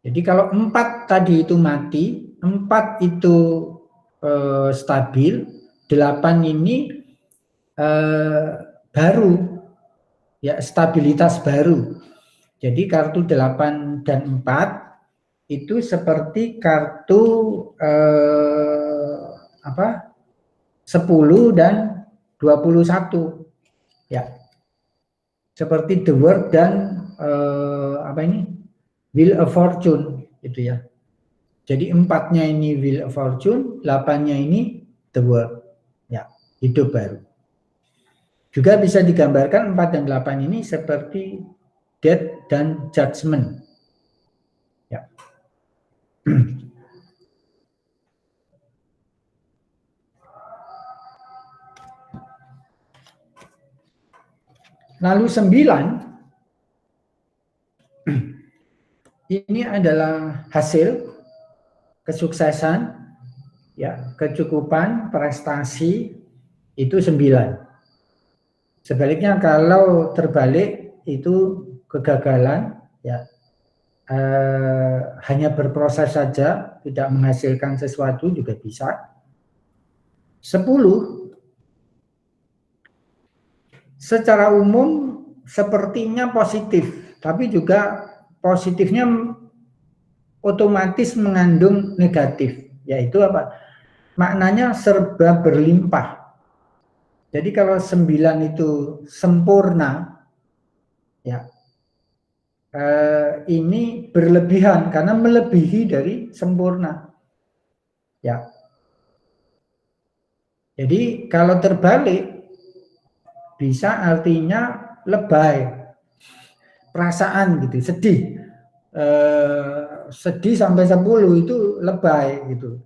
Jadi kalau 4 tadi itu mati, 4 itu stabil, 8 ini baru, ya stabilitas baru. Jadi kartu 8 dan 4 itu seperti kartu 10 dan 21, ya. Seperti the world dan wheel of fortune gitu ya. Jadi 4-nya ini wheel of fortune, 8-nya ini the world, ya, hidup baru. Juga bisa digambarkan 4 dan 8 ini seperti death dan judgment, ya. Lalu 9 ini adalah hasil, kesuksesan, ya, kecukupan, prestasi, itu 9. Sebaliknya kalau terbalik itu kegagalan, ya, hanya berproses saja, tidak menghasilkan sesuatu juga bisa. 10 secara umum sepertinya positif, tapi juga positifnya otomatis mengandung negatif, yaitu apa? Maknanya serba berlimpah. Jadi kalau 9 itu sempurna, ya ini berlebihan karena melebihi dari sempurna. Ya. Jadi kalau terbalik bisa artinya lebay, perasaan gitu, sedih. Sedih sampai 10 itu lebay gitu.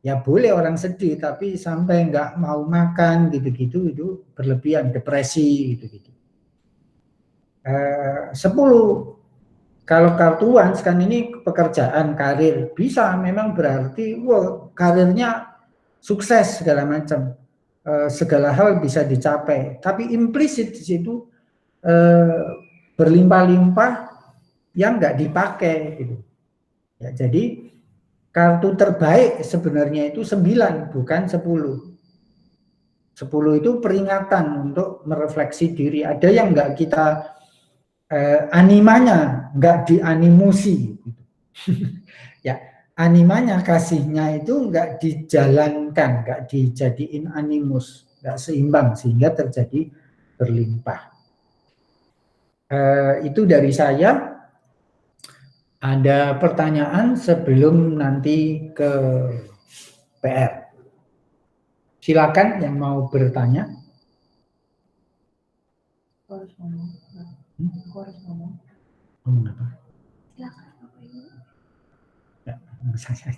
Ya boleh orang sedih, tapi sampai nggak mau makan gitu-gitu itu berlebihan, depresi gitu-gitu. 10 kalau kartuan kan ini pekerjaan, karir, bisa memang berarti wow, karirnya sukses segala macam, segala hal bisa dicapai. Tapi implisit di situ berlimpah-limpah yang nggak dipakai gitu. Ya, jadi kartu terbaik sebenarnya itu 9 bukan 10. 10 itu peringatan untuk merefleksi diri. Ada yang nggak kita animanya nggak dianimusi gitu. Ya, animanya, kasihnya itu nggak dijalankan, nggak dijadiin animus, nggak seimbang sehingga terjadi berlimpah. Itu dari saya. Ada pertanyaan sebelum nanti ke PR? Silakan yang mau bertanya. Harus ngomong. Harus ngomong. Ngomong apa? Silakan Bapak Ibu. Ya, saya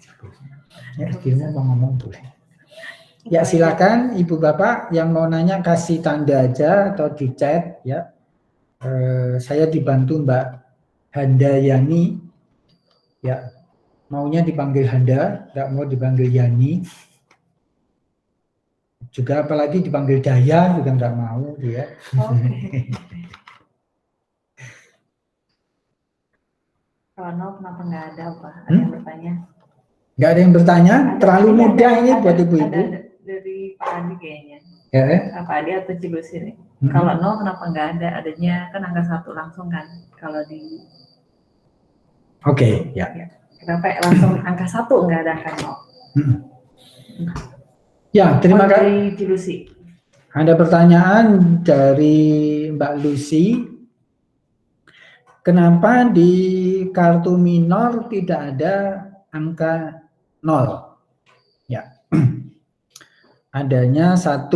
ya, Ibu mau ngomong boleh. Ya silakan Ibu Bapak yang mau nanya kasih tanda aja atau di chat ya. Saya dibantu Mbak Handayani. Ya, maunya dipanggil Handa, nggak mau dipanggil Yani. Juga apalagi dipanggil Daya juga nggak mau dia. Oke. Kalau Nol kenapa nggak ada Pak? Ada yang bertanya? Nggak ada yang bertanya? Terlalu mudah ini buat ibu-ibu. Ada dari Pak Adi kayaknya. Ya. Pak Adi atau Cilus ini. Kalau Nol kenapa nggak ada? Adanya kan angka 1 langsung kan? Kalau di Oke, ya. Kenapa langsung angka 1 nggak ada angka 0? Ya, terima kasih. Dari Cilusi. Ada pertanyaan dari Mbak Lucy. Kenapa di kartu minor tidak ada angka 0? Ya. Adanya 1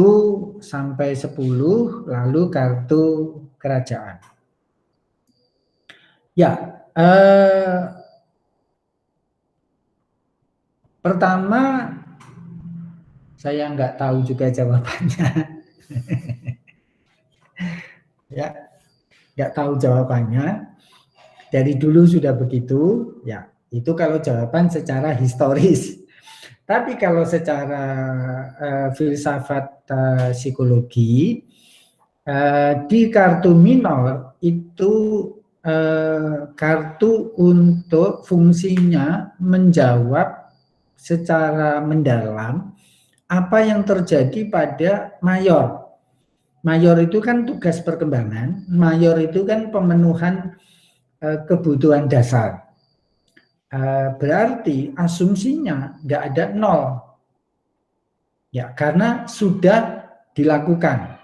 sampai 10, lalu kartu kerajaan. Ya, pertama, saya nggak tahu juga jawabannya. Ya, nggak tahu jawabannya. Dari dulu sudah begitu. Ya, itu kalau jawaban secara historis. Tapi kalau secara filsafat psikologi, di kartu minor itu kartu untuk fungsinya menjawab secara mendalam apa yang terjadi pada mayor. Mayor itu kan tugas perkembangan, mayor itu kan pemenuhan kebutuhan dasar. Berarti asumsinya nggak ada 0. Ya, karena sudah dilakukan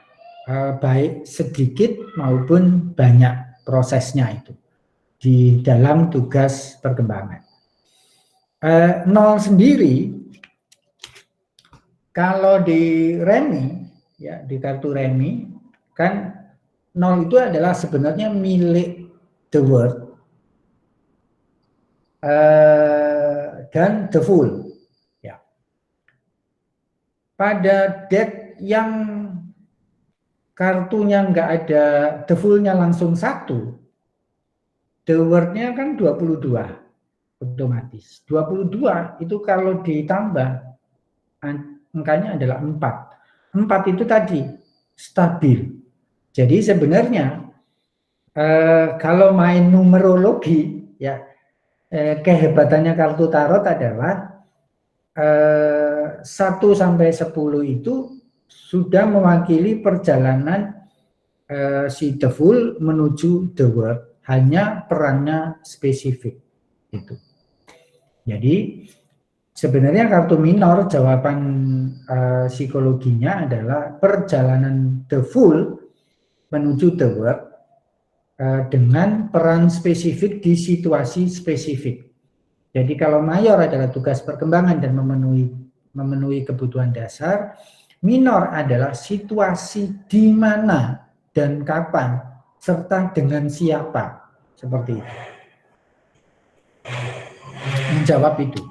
baik sedikit maupun banyak prosesnya itu di dalam tugas perkembangan. 0 sendiri kalau di remi, ya di kartu remi kan 0 itu adalah sebenarnya milik the world dan the fool. Ya. Pada deck yang kartunya nggak ada the fool-nya langsung 1, the world-nya kan 22 otomatis. 22 itu kalau ditambah angkanya adalah 4. 4 itu tadi stabil. Jadi sebenarnya kalau main numerologi ya kehebatannya kartu tarot adalah 1 sampai 10 itu sudah mewakili perjalanan si the full menuju the world, hanya perannya spesifik itu. Jadi sebenarnya kartu minor jawaban psikologinya adalah perjalanan the full menuju the world dengan peran spesifik di situasi spesifik. Jadi kalau mayor adalah tugas perkembangan dan memenuhi kebutuhan dasar, minor adalah situasi di mana dan kapan serta dengan siapa, seperti itu. Menjawab itu.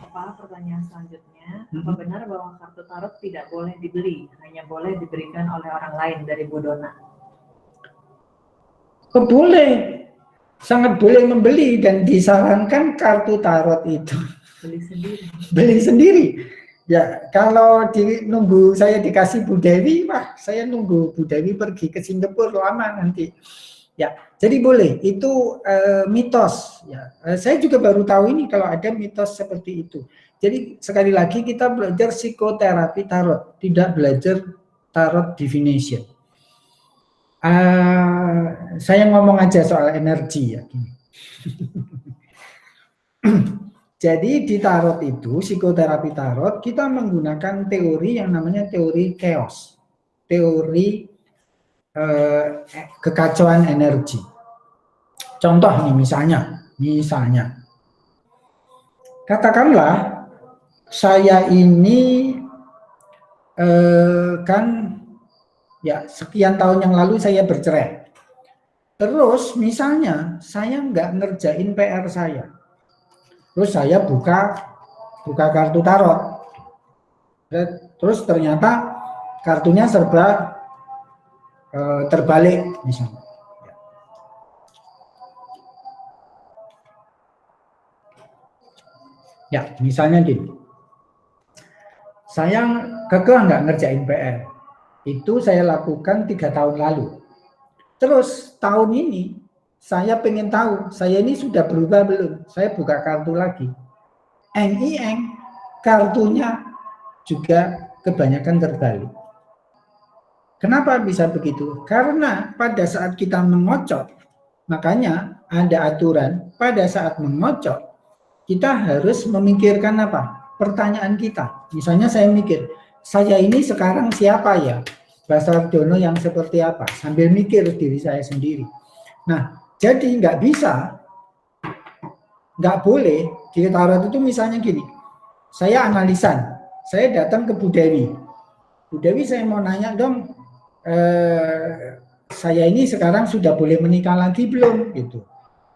Apa pertanyaan selanjutnya? Apa benar bahwa kartu tarot tidak boleh dibeli, hanya boleh diberikan oleh orang lain dari Bu Dona? Oh, boleh. Sangat boleh membeli dan disarankan kartu tarot itu Beli sendiri. beli sendiri. Ya, kalau nunggu saya dikasih Bu Dewi, wah, saya nunggu Bu Dewi pergi ke Singapura lama nanti. Ya, jadi boleh. Itu mitos. Ya, saya juga baru tahu ini kalau ada mitos seperti itu. Jadi sekali lagi kita belajar psikoterapi tarot, tidak belajar tarot divination. Saya ngomong aja soal energi ya. Jadi di tarot itu, psikoterapi tarot, kita menggunakan teori yang namanya teori chaos, teori kekacauan energi. Contoh nih misalnya, katakanlah saya ini kan ya sekian tahun yang lalu saya bercerai. Terus misalnya saya nggak ngerjain PR saya. Terus saya buka kartu tarot. Terus ternyata kartunya serba terbalik misalnya. Ya, misalnya gini. Saya kekeh nggak ngerjain PR. Itu saya lakukan 3 tahun lalu. Terus tahun ini saya pengen tahu, saya ini sudah berubah belum? Saya buka kartu lagi. Kartunya juga kebanyakan terbalik. Kenapa bisa begitu? Karena pada saat kita mengocok, makanya ada aturan pada saat mengocok, kita harus memikirkan apa? Pertanyaan kita. Misalnya saya mikir, saya ini sekarang siapa ya? Basardono yang seperti apa? Sambil mikir diri saya sendiri. Nah, jadi nggak bisa, nggak boleh di tarot itu misalnya gini. Saya analisan, saya datang ke Bu Dewi. Bu Dewi saya mau nanya dong, saya ini sekarang sudah boleh menikah lagi belum? Gitu.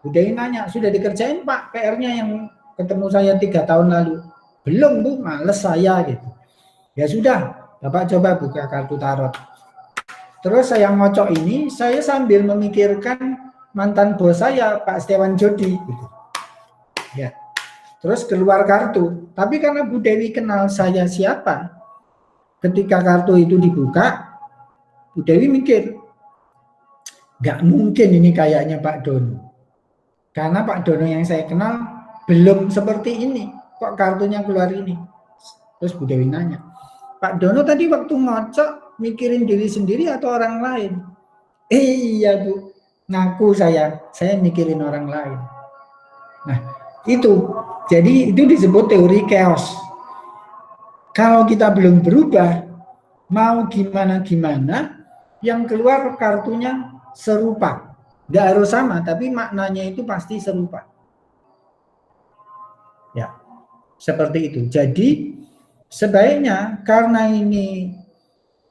Bu Dewi nanya, sudah dikerjain Pak PR-nya yang ketemu saya 3 tahun lalu? Belum Bu, males saya gitu. Ya sudah, Bapak coba buka kartu tarot. Terus saya ngocok ini, saya sambil memikirkan mantan bos saya, Pak Setiawan Jodi. Gitu. Ya. Terus keluar kartu. Tapi karena Bu Dewi kenal saya siapa, ketika kartu itu dibuka, Bu Dewi mikir, nggak mungkin ini kayaknya Pak Dono. Karena Pak Dono yang saya kenal belum seperti ini. Kok kartunya keluar ini? Terus Bu Dewi nanya, Pak Dono tadi waktu ngocok mikirin diri sendiri atau orang lain? Iya Bu, ngaku saya mikirin orang lain. Nah itu, jadi itu disebut teori chaos. Kalau kita belum berubah, mau gimana-gimana, yang keluar kartunya serupa. Nggak harus sama, tapi maknanya itu pasti serupa. Ya, seperti itu. Jadi sebaiknya karena ini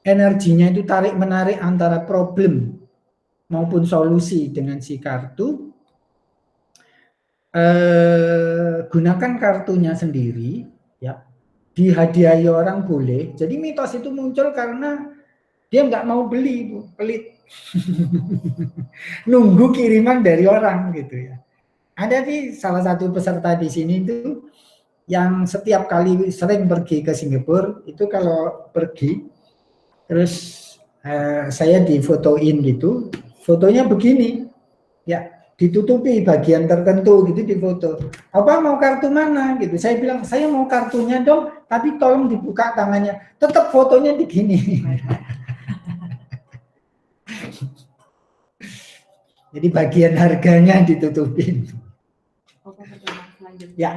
energinya itu tarik-menarik antara problem maupun solusi dengan si kartu, gunakan kartunya sendiri, ya. Dihadiahi orang boleh. Jadi mitos itu muncul karena dia nggak mau beli, Bu, pelit. Nunggu kiriman dari orang gitu ya. Ada nih salah satu peserta di sini itu yang setiap kali sering pergi ke Singapura, itu kalau pergi terus saya difotoin gitu, fotonya begini ya, ditutupi bagian tertentu gitu difoto. Apa mau kartu mana gitu? Saya bilang saya mau kartunya dong, tapi tolong dibuka tangannya. Tetap fotonya begini. Jadi bagian harganya ditutupin. Oke, pertanyaan selanjutnya. Ya.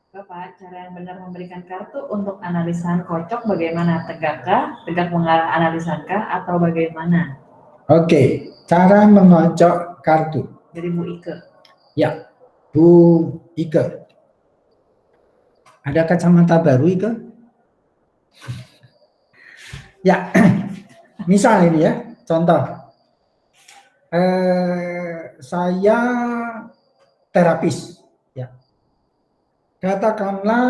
Bapak, cara yang benar memberikan kartu untuk analisan kocok bagaimana? Tegakkah, tegak mengarah analisankah, atau bagaimana? Oke, cara mengocok kartu. Dari Bu Ike. Ya, Bu Ike. Ada kacamata baru, Ike? Ya, misal ini ya, contoh. Saya terapis. Ya. Katakanlah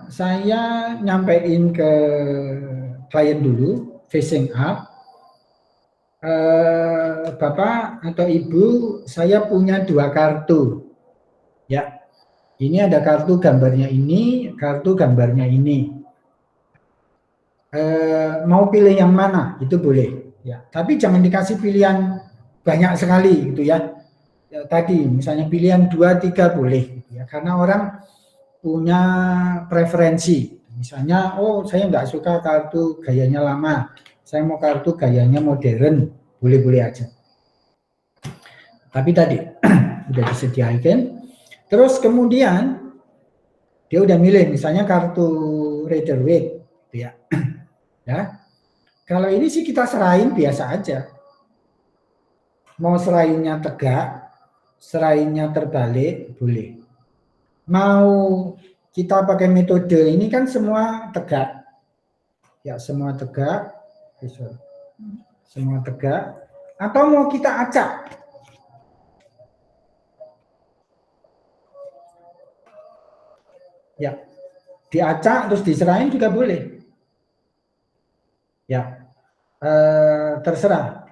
saya nyampein ke klien dulu, facing up. Bapak atau Ibu, saya punya 2 kartu. Ya, ini ada kartu gambarnya ini, kartu gambarnya ini. Mau pilih yang mana? Itu boleh. Ya, tapi jangan dikasih pilihan banyak sekali, gitu ya. Ya tadi, misalnya pilihan 2, 3 boleh, gitu ya. Karena orang punya preferensi. Misalnya, oh saya nggak suka kartu gayanya lama, saya mau kartu gayanya modern, boleh-boleh aja. Tapi tadi udah disediakan. Terus kemudian dia udah milih, misalnya kartu Rider Waite, gitu ya. Ya, kalau ini sih kita serahin biasa aja. Mau serahinnya tegak, serahinnya terbalik, boleh. Mau kita pakai metode ini kan semua tegak. Ya, semua tegak. Semua tegak. Atau mau kita acak. Ya, diacak terus diserahin juga boleh. Ya, terserah.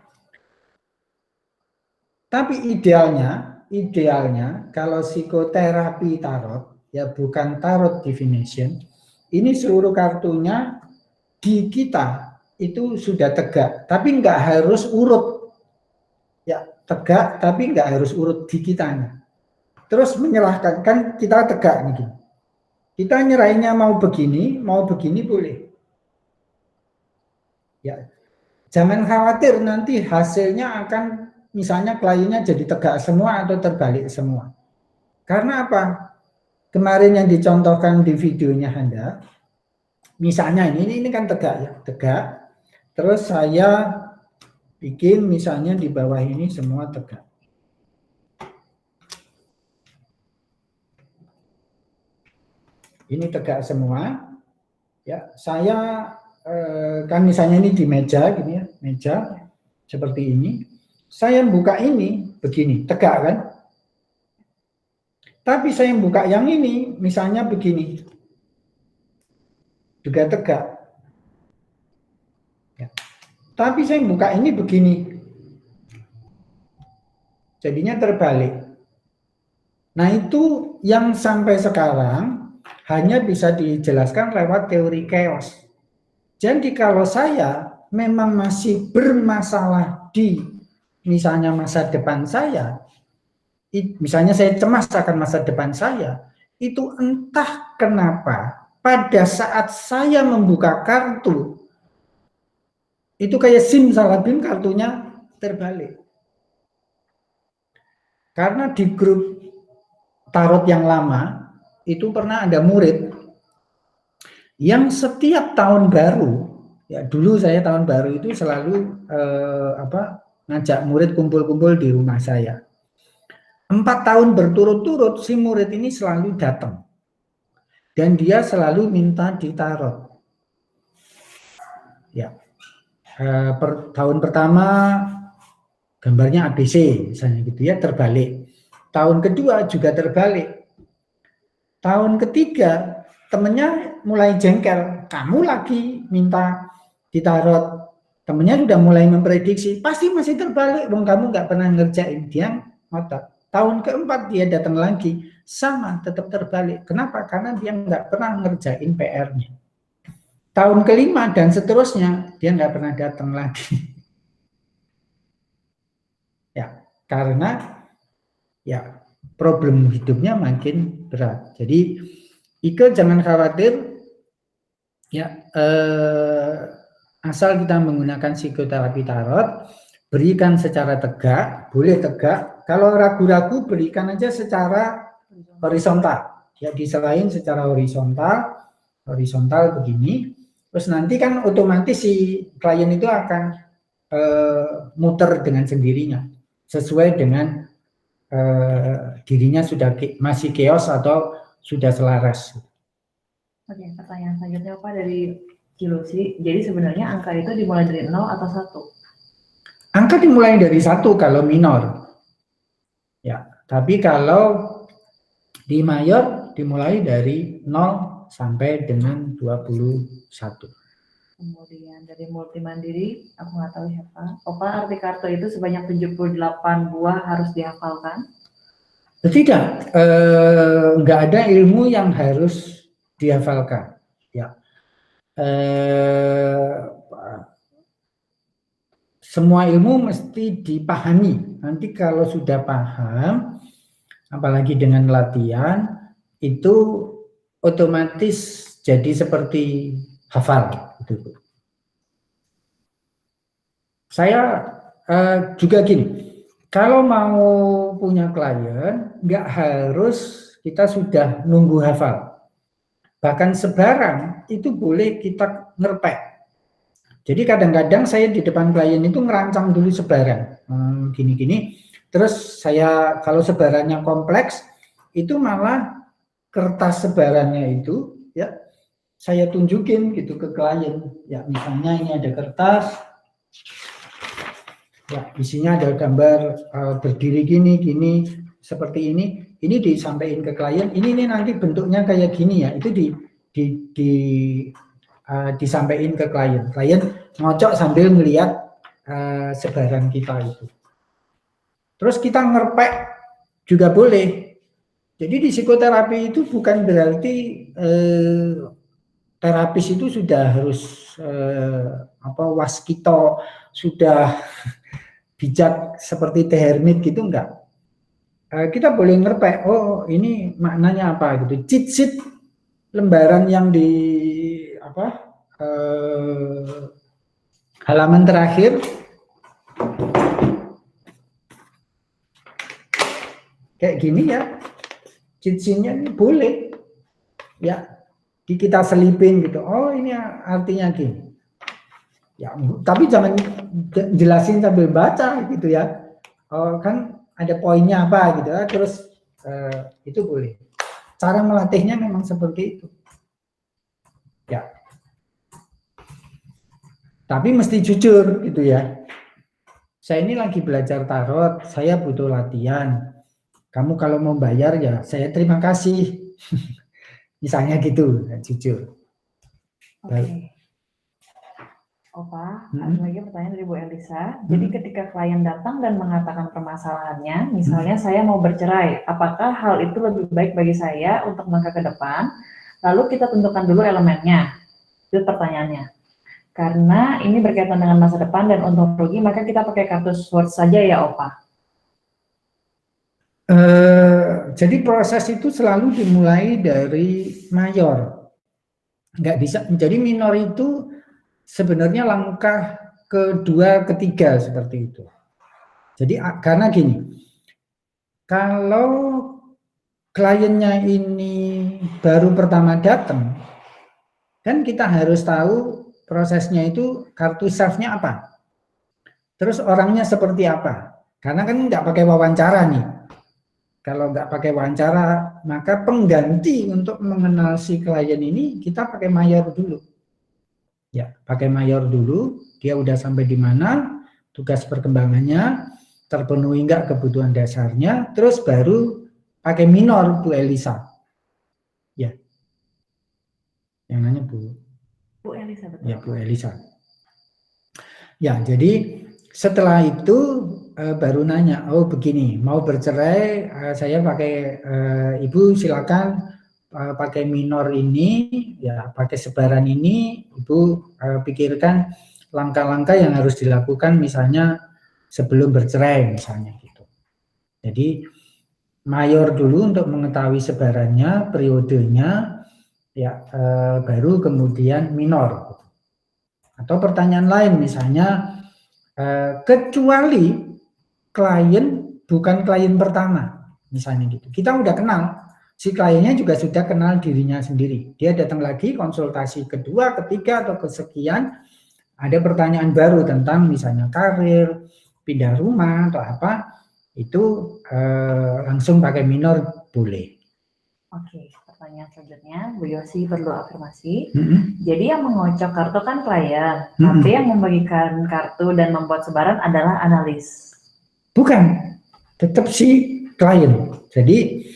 Tapi idealnya kalau psikoterapi tarot, ya bukan tarot divination, ini seluruh kartunya di kita itu sudah tegak, tapi nggak harus urut. Ya, tegak tapi nggak harus urut di kitanya. Terus menyerahkan, kan kita tegak nih. Kita nyerahinnya mau begini boleh. Ya, jangan khawatir nanti hasilnya akan misalnya kliennya jadi tegak semua atau terbalik semua. Karena apa? Kemarin yang dicontohkan di videonya Anda, misalnya ini kan tegak ya, tegak. Terus saya bikin misalnya di bawah ini semua tegak. Ini tegak semua. Ya, saya kan misalnya ini di meja gini ya, meja seperti ini. Saya buka ini begini, tegak kan? Tapi saya buka yang ini misalnya begini. Juga tegak. Ya. Tapi saya buka ini begini. Jadinya terbalik. Nah, itu yang sampai sekarang hanya bisa dijelaskan lewat teori chaos. Jadi kalau saya memang masih bermasalah di misalnya masa depan saya, misalnya saya cemas akan masa depan saya, itu entah kenapa pada saat saya membuka kartu, itu kayak simsalabim kartunya terbalik. Karena di grup tarot yang lama, itu pernah ada murid yang setiap tahun baru, ya dulu saya tahun baru itu selalu ngajak murid kumpul-kumpul di rumah saya. 4 tahun berturut-turut si murid ini selalu datang. Dan dia selalu minta ditarot. Ya. Tahun pertama gambarnya ABC misalnya gitu ya, terbalik. Tahun kedua juga terbalik. Tahun ketiga temennya mulai jengkel, kamu lagi minta ditarot. Temennya sudah mulai memprediksi, pasti masih terbalik, wong kamu nggak pernah ngerjain. Dia ngotot. Tahun keempat dia datang lagi, sama tetap terbalik. Kenapa? Karena dia nggak pernah ngerjain PR-nya. Tahun kelima dan seterusnya dia nggak pernah datang lagi. Ya, karena ya problem hidupnya makin berat. Jadi Ike jangan khawatir, ya asal kita menggunakan psikoterapi tarot, berikan secara tegak, boleh tegak, kalau ragu-ragu berikan aja secara horizontal. Ya, diserahin secara horizontal begini. Terus nanti kan otomatis si klien itu akan muter dengan sendirinya sesuai dengan dirinya sudah masih chaos atau sudah selaras. Oke, pertanyaan selanjutnya Pak dari Cilusi. Jadi sebenarnya angka itu dimulai dari 0 atau 1? Angka dimulai dari 1 kalau minor. Ya, tapi kalau di mayor dimulai dari 0 sampai dengan 21. Kemudian dari multi mandiri, aku nggak tahu siapa. Opa, arti kartu itu sebanyak 78 buah harus dihafalkan? Tidak, nggak ada ilmu yang harus dihafalkan. Ya, semua ilmu mesti dipahami. Nanti kalau sudah paham, apalagi dengan latihan, itu otomatis jadi seperti hafal. Gitu. Saya juga gini, kalau mau punya klien, nggak harus kita sudah nunggu hafal. Bahkan sebarang itu boleh kita ngerpek. Jadi kadang-kadang saya di depan klien itu ngerancang dulu sebaran, gini-gini. Terus saya kalau sebarannya kompleks, itu malah kertas sebarannya itu, ya saya tunjukin gitu ke klien. Ya misalnya ini ada kertas, ya isinya ada gambar berdiri gini, seperti ini disampaikan ke klien. Ini nanti bentuknya kayak gini ya, itu disampaikan ke klien. Klien ngocok sambil melihat sebaran kita itu. Terus kita ngerpek juga boleh. Jadi di psikoterapi itu bukan berarti terapis itu sudah harus waskito, sudah bijak seperti Teh Hermit gitu, enggak. Kita boleh ngerpek, oh ini maknanya apa gitu. Cheat sheet lembaran yang di halaman terakhir kayak gini ya, cheat sheet-nya ini boleh ya kita selipin gitu. Oh ini artinya gini ya, tapi jangan jelasin sambil baca gitu ya. Oh kan ada poinnya apa gitu ya, terus itu boleh. Cara melatihnya memang seperti itu ya, tapi mesti jujur gitu ya. Saya ini lagi belajar tarot, saya butuh latihan. Kamu kalau mau bayar ya saya terima kasih. Misalnya gitu, jujur. Oke. Opa, ada lagi pertanyaan dari Bu Elisa. Jadi ketika klien datang dan mengatakan permasalahannya, misalnya saya mau bercerai, apakah hal itu lebih baik bagi saya untuk melangkah ke depan? Lalu kita tentukan dulu elemennya. Itu pertanyaannya. Karena ini berkaitan dengan masa depan dan untung rugi, maka kita pakai kartu Swords saja ya, Opa. Jadi proses itu selalu dimulai dari mayor. Nggak bisa. Jadi minor itu sebenarnya langkah kedua, ketiga seperti itu. Jadi karena gini, kalau kliennya ini baru pertama datang, kan kita harus tahu prosesnya itu kartu self-nya apa. Terus orangnya seperti apa. Karena kan nggak pakai wawancara nih. Kalau nggak pakai wawancara, maka pengganti untuk mengenal si klien ini kita pakai mayor dulu. Ya, pakai mayor dulu, dia udah sampai di mana, tugas perkembangannya, terpenuhi nggak kebutuhan dasarnya, terus baru pakai minor Bu Elisa. Ya. Yang nanya Bu Elisa, betul. Ya, Bu Elisa. Ya, jadi setelah itu baru nanya, oh begini, mau bercerai, saya pakai Ibu silakan pakai minor ini, ya pakai sebaran ini, Ibu pikirkan langkah-langkah yang harus dilakukan misalnya sebelum bercerai misalnya gitu. Jadi mayor dulu untuk mengetahui sebarannya, periodenya, ya baru kemudian minor. Atau pertanyaan lain misalnya, kecuali klien bukan klien pertama, misalnya gitu. Kita udah kenal, si kliennya juga sudah kenal dirinya sendiri. Dia datang lagi konsultasi kedua, ketiga, atau kesekian, ada pertanyaan baru tentang misalnya karir, pindah rumah, atau apa, itu langsung pakai minor boleh. Oke, pertanyaan selanjutnya, Bu Yosi perlu afirmasi. Jadi yang mengocok kartu kan klien, tapi yang membagikan kartu dan membuat sebaran adalah analis. Bukan, tetap si klien. Jadi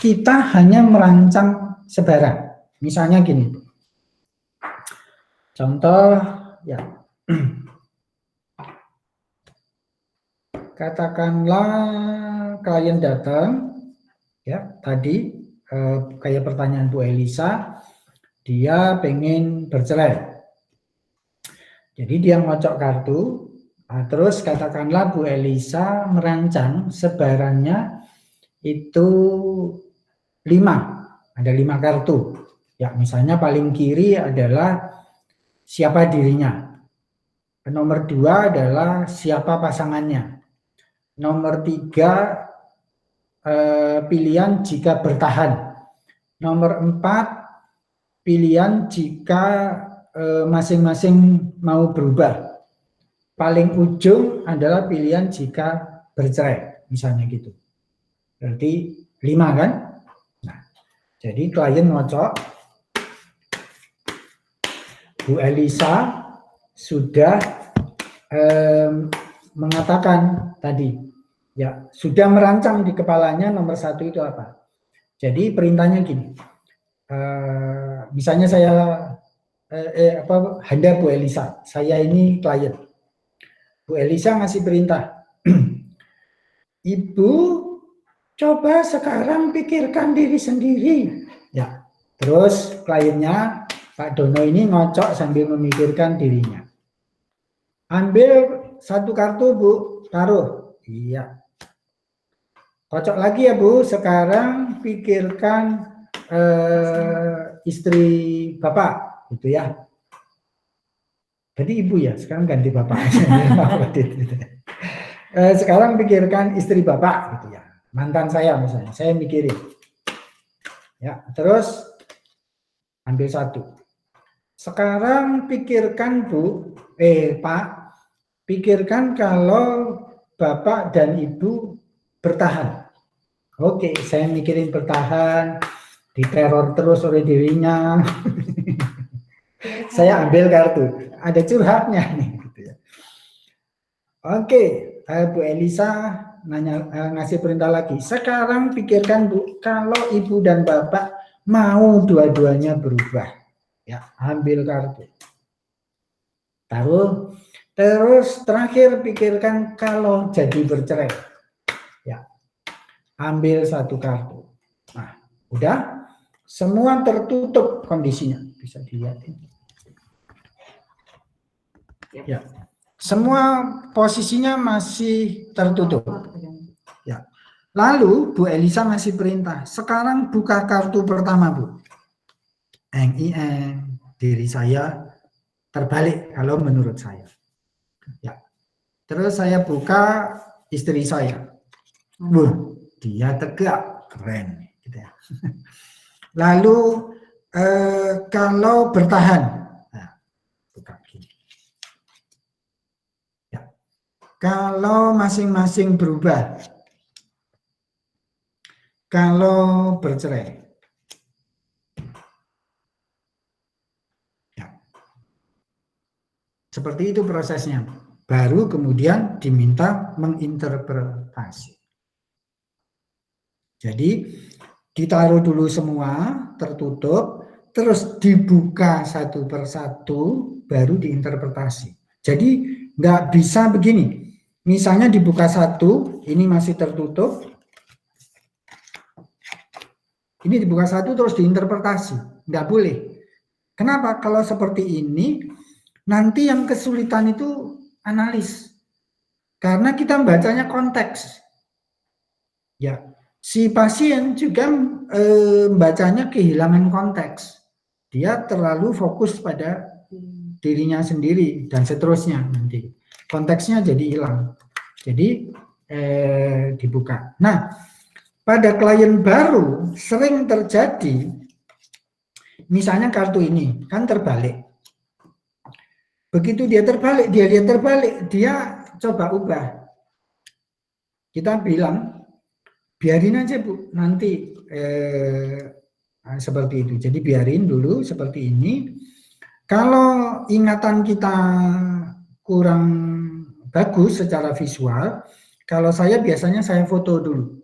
kita hanya merancang sebaran. Misalnya gini, contoh ya, katakanlah klien datang, ya tadi kayak pertanyaan Bu Elisa, dia pengen bercerai. Jadi dia ngocok kartu, nah, terus katakanlah Bu Elisa merancang sebarannya itu 5, ada 5 kartu. Ya misalnya paling kiri adalah siapa dirinya. Nomor 2 adalah siapa pasangannya. Nomor 3 pilihan jika bertahan. Nomor 4 pilihan jika masing-masing mau berubah. Paling ujung adalah pilihan jika bercerai, misalnya gitu. Berarti 5 kan? Nah, jadi klien ngocok, Bu Elisa sudah mengatakan tadi, ya sudah merancang di kepalanya nomor 1 itu apa. Jadi perintahnya gini, misalnya saya Anda Bu Elisa, saya ini klien. Bu Elisa ngasih perintah, Ibu coba sekarang pikirkan diri sendiri. Ya, terus kliennya Pak Dono ini ngocok sambil memikirkan dirinya. Ambil 1 kartu Bu, taruh. Iya. Kocok lagi ya Bu, sekarang pikirkan istri Bapak, gitu ya. Jadi Ibu ya, sekarang ganti Bapak. Sekarang pikirkan istri Bapak, gitu ya. Mantan saya misalnya, saya mikirin. Ya, terus ambil 1. Sekarang pikirkan Bu, Pak, pikirkan kalau Bapak dan Ibu bertahan. Oke, saya mikirin bertahan, diteror terus oleh dirinya. Saya ambil kartu, ada curhatnya nih. Gitu ya. Oke, Bu Elisa ngasih perintah lagi. Sekarang pikirkan Bu, kalau Ibu dan Bapak mau dua-duanya berubah, ya ambil kartu, taruh. Terus terakhir pikirkan kalau jadi bercerai. Ya. Ambil 1 kartu. Nah, udah semua tertutup kondisinya. Bisa dilihat ini. Ya. Semua posisinya masih tertutup. Ya. Lalu Bu Elisa ngasih perintah, sekarang buka kartu pertama, Bu. Diri saya terbalik kalau menurut saya. Ya. Terus saya buka istri saya. Dia tegak, keren gitu ya. Lalu kalau bertahan, nah, buka gini. Ya. Kalau masing-masing berubah, kalau bercerai. Ya. Seperti itu prosesnya. Baru kemudian diminta menginterpretasi. Jadi ditaruh dulu semua, tertutup, terus dibuka 1 persatu, baru diinterpretasi. Jadi nggak bisa begini. Misalnya dibuka 1, ini masih tertutup. Ini dibuka 1 terus diinterpretasi. Nggak boleh. Kenapa? Kalau seperti ini, nanti yang kesulitan itu analis. Karena kita membacanya konteks. Ya, si pasien juga membacanya kehilangan konteks. Dia terlalu fokus pada dirinya sendiri dan seterusnya nanti. Konteksnya jadi hilang. Jadi dibuka. Nah, pada klien baru sering terjadi, misalnya kartu ini kan terbalik. Begitu dia terbalik, dia lihat terbalik, dia coba ubah. Kita bilang, biarin aja Bu, nanti seperti itu. Jadi biarin dulu seperti ini. Kalau ingatan kita kurang bagus secara visual, kalau saya biasanya saya foto dulu.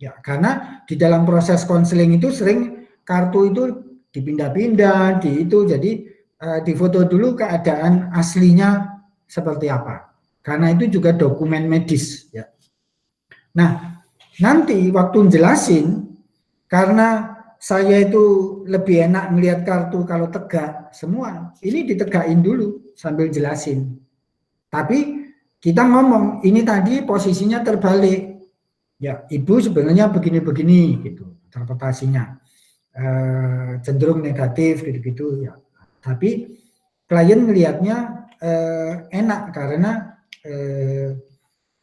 Ya, karena di dalam proses konseling itu sering kartu itu dipindah-pindah, jadi difoto dulu keadaan aslinya seperti apa. Karena itu juga dokumen medis. Ya. Nah, nanti waktu jelasin, karena saya itu lebih enak melihat kartu kalau tegak semua, ini ditegakin dulu sambil jelasin. Tapi kita ngomong, ini tadi posisinya terbalik. Ya, ibu sebenarnya begini-begini gitu, interpretasinya cenderung negatif gitu-gitu ya. Tapi klien melihatnya enak karena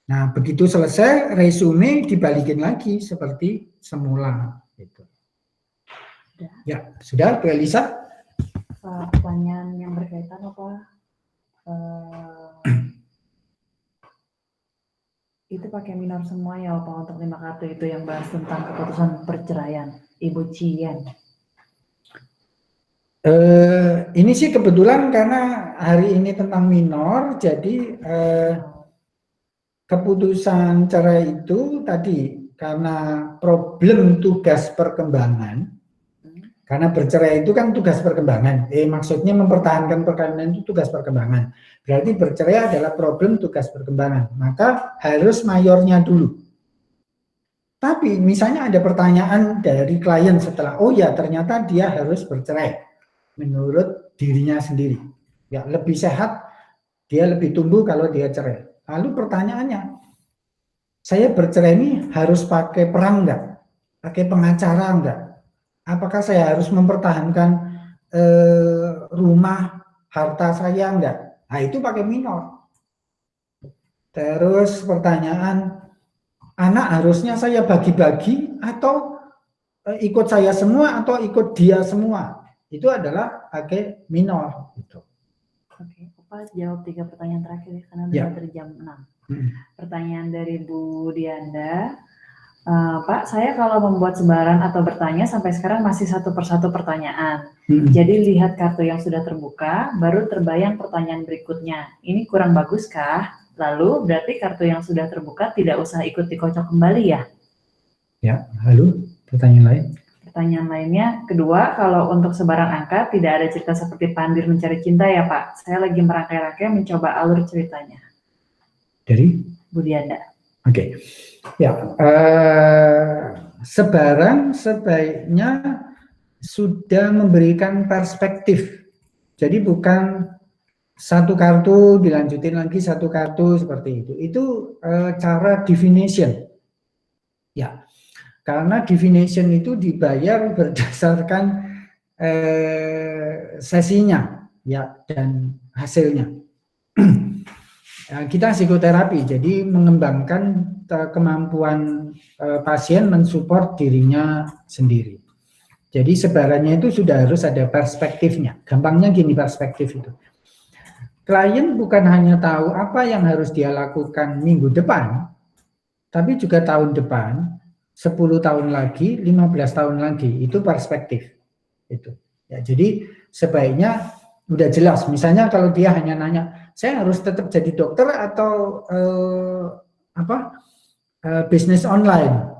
nah begitu selesai resume dibalikin lagi seperti semula gitu. Ya, sudah Bu Elisa? Pertanyaan yang berkaitan apa? Itu pakai minor semua ya Opa untuk 5 kartu itu yang bahas tentang keputusan perceraian. Ibu Cian. Ini sih kebetulan karena hari ini tentang minor, jadi keputusan cerai itu tadi karena problem tugas perkembangan. Karena bercerai itu kan tugas perkembangan. Maksudnya mempertahankan perkawinan itu tugas perkembangan. Berarti bercerai adalah problem tugas perkembangan. Maka harus mayornya dulu. Tapi misalnya ada pertanyaan dari klien setelah, oh ya ternyata dia harus bercerai. Menurut dirinya sendiri. Ya lebih sehat, dia lebih tumbuh kalau dia cerai. Lalu pertanyaannya, saya bercerai ini harus pakai perang enggak? Pakai pengacara enggak? Apakah saya harus mempertahankan rumah, harta saya enggak? Nah itu pakai minor. Terus pertanyaan, anak harusnya saya bagi-bagi atau ikut saya semua atau ikut dia semua? Itu adalah pakai minor. Gitu. Oke, Opa jawab 3 pertanyaan terakhir ya, karena Ya. udah dari jam 6. Pertanyaan dari Bu Dianda. Pak, saya kalau membuat sebaran atau bertanya sampai sekarang masih satu persatu pertanyaan. Jadi lihat kartu yang sudah terbuka, baru terbayang pertanyaan berikutnya. Ini kurang bagus kah? Lalu berarti kartu yang sudah terbuka tidak usah ikut dikocok kembali ya? Ya, lalu pertanyaan lain? Pertanyaan lainnya, kedua, kalau untuk sebaran angka tidak ada cerita seperti Pandir mencari cinta ya Pak? Saya lagi merangkai-rangkai mencoba alur ceritanya. Dari? Bu Dianda. Oke. Ya, sebaran sebaiknya sudah memberikan perspektif. Jadi bukan satu kartu dilanjutin lagi satu kartu seperti itu. Itu cara divination. Ya, karena divination itu dibayar berdasarkan sesinya, ya, dan hasilnya. Kita psikoterapi, jadi mengembangkan kemampuan pasien mensupport dirinya sendiri. Jadi sebarannya itu sudah harus ada perspektifnya. Gampangnya gini perspektif itu. Klien bukan hanya tahu apa yang harus dia lakukan minggu depan, tapi juga tahun depan, 10 tahun lagi, 15 tahun lagi, itu perspektif. Itu. Ya, jadi sebaiknya udah jelas. Misalnya kalau dia hanya nanya, saya harus tetap jadi dokter atau bisnis online,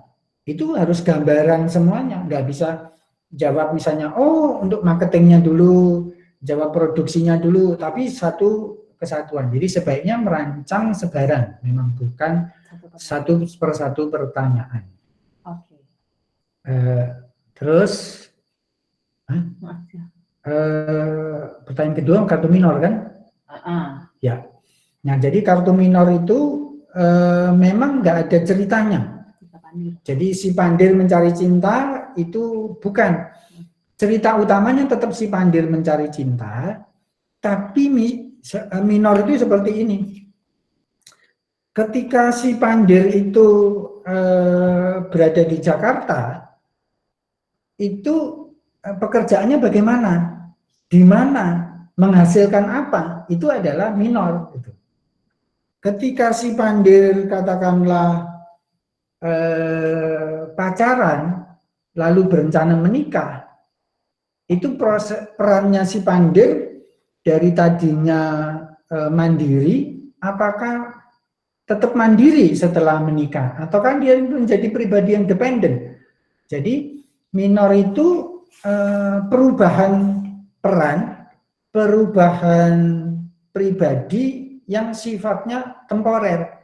itu harus gambaran semuanya. Nggak bisa jawab misalnya, oh untuk marketingnya dulu, jawab produksinya dulu, tapi satu kesatuan. Jadi sebaiknya merancang sebaran, memang bukan satu persatu pertanyaan. Oke. Terus pertanyaan kedua kartu minor kan? Ya. Nah jadi kartu minor itu memang nggak ada ceritanya. Jadi si Pandir mencari cinta itu bukan cerita utamanya, tetap si Pandir mencari cinta, tapi minor itu seperti ini. ketika si Pandir itu berada di Jakarta, itu pekerjaannya bagaimana, di mana, menghasilkan apa, itu adalah minor. Gitu. Ketika si Pandir katakanlah pacaran, lalu berencana menikah, itu proses perannya si Pandir dari tadinya mandiri, apakah tetap mandiri setelah menikah, ataukah dia menjadi pribadi yang dependen? Jadi minor itu perubahan peran, perubahan pribadi yang sifatnya temporer.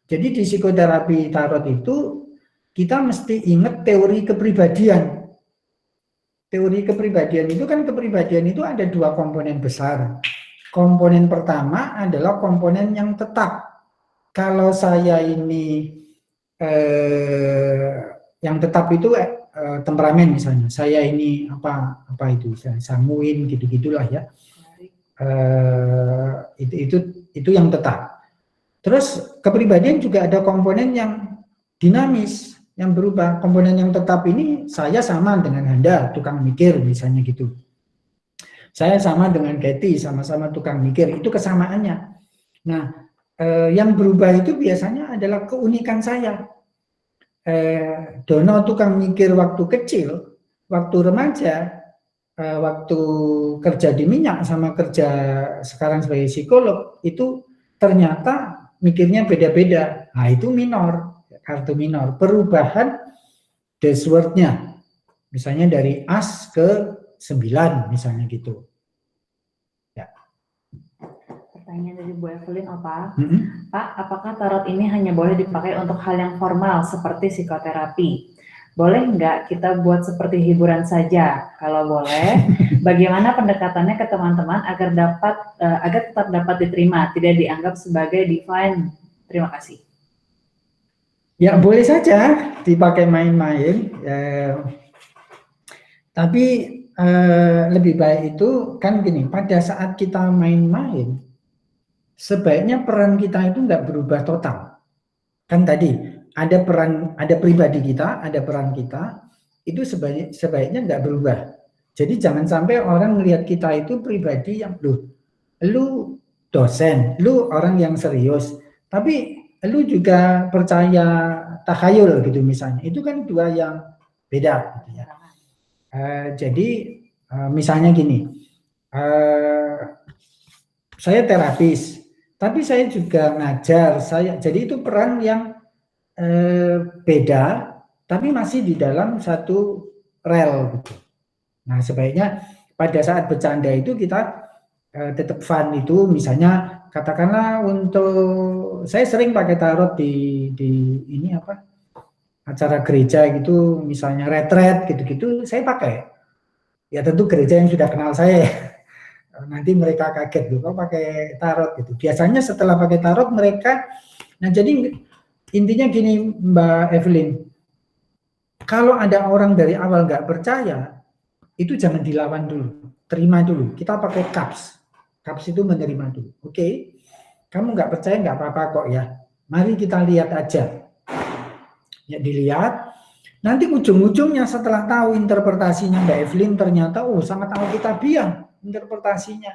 Jadi di psikoterapi tarot itu kita mesti ingat teori kepribadian. Teori kepribadian itu kan, kepribadian itu ada dua komponen besar. Komponen pertama adalah komponen yang tetap. Kalau saya ini yang tetap itu temperamen misalnya, saya ini apa itu, sanguin gitu-gitulah ya. Itu yang tetap. Terus kepribadian juga ada komponen yang dinamis, yang berubah. Komponen yang tetap ini, saya sama dengan Anda, tukang mikir misalnya gitu. Saya sama dengan Katie, sama-sama tukang mikir, itu kesamaannya. Nah, yang berubah itu biasanya adalah keunikan saya. Dono tukang mikir waktu kecil, waktu remaja, waktu kerja di minyak sama kerja sekarang sebagai psikolog, itu ternyata mikirnya beda-beda. Nah, itu minor, kartu minor. Perubahan dashboard-nya, misalnya dari As ke 9, misalnya gitu. Pertanyaan dari Bu Evelyn, Opa. Pak, apakah tarot ini hanya boleh dipakai untuk hal yang formal seperti psikoterapi? Boleh nggak kita buat seperti hiburan saja? Kalau boleh, bagaimana pendekatannya ke teman-teman agar tetap dapat diterima, tidak dianggap sebagai divine? Terima kasih. Ya, boleh saja dipakai main-main. Tapi lebih baik itu kan gini, pada saat kita main-main, sebaiknya peran kita itu nggak berubah total. Kan tadi ada peran, ada pribadi kita, ada peran kita, itu sebaiknya nggak berubah. Jadi jangan sampai orang melihat kita itu pribadi yang lu dosen, lu orang yang serius, tapi lu juga percaya takhayul gitu misalnya. Itu kan dua yang beda gitu ya. Jadi misalnya gini, saya terapis, tapi saya juga ngajar, jadi itu peran yang beda, tapi masih di dalam satu rel gitu. Nah, sebaiknya pada saat bercanda itu kita tetap fun itu, misalnya katakanlah untuk, saya sering pakai tarot di ini apa, acara gereja gitu, misalnya retret gitu-gitu, saya pakai. Ya tentu gereja yang sudah kenal saya. Nanti mereka kaget loh, kok pakai tarot gitu. Biasanya setelah pakai tarot mereka, nah jadi intinya gini Mbak Evelyn, kalau ada orang dari awal nggak percaya, itu jangan dilawan dulu, terima dulu. Kita pakai cups itu menerima dulu. Oke, kamu nggak percaya nggak apa-apa kok ya. Mari kita lihat aja. Ya dilihat. Nanti ujung-ujungnya setelah tahu interpretasinya Mbak Evelyn, ternyata sangat alkitabiah interpretasinya.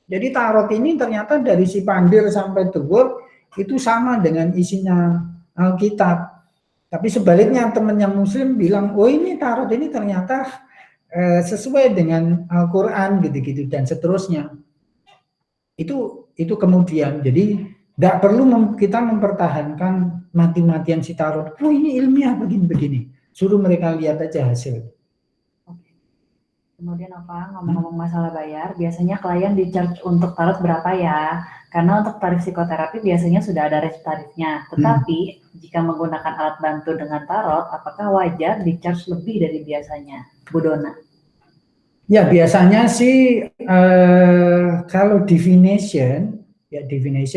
Jadi tarot ini ternyata dari si Pandir sampai The World itu sama dengan isinya Alkitab. Tapi sebaliknya teman yang Muslim bilang, oh ini tarot ini ternyata sesuai dengan Al-Quran gitu-gitu dan seterusnya. Itu kemudian, jadi nggak perlu kita mempertahankan mati-matian si tarot. Oh ini ilmiah begini-begini. Suruh mereka lihat aja hasil. Oke. Kemudian apa, ngomong-ngomong masalah bayar, biasanya klien di-charge untuk tarot berapa ya? Karena untuk tarif psikoterapi biasanya sudah ada tarifnya. Tetapi jika menggunakan alat bantu dengan tarot, apakah wajar di-charge lebih dari biasanya? Bu Dona. Ya biasanya sih kalau divination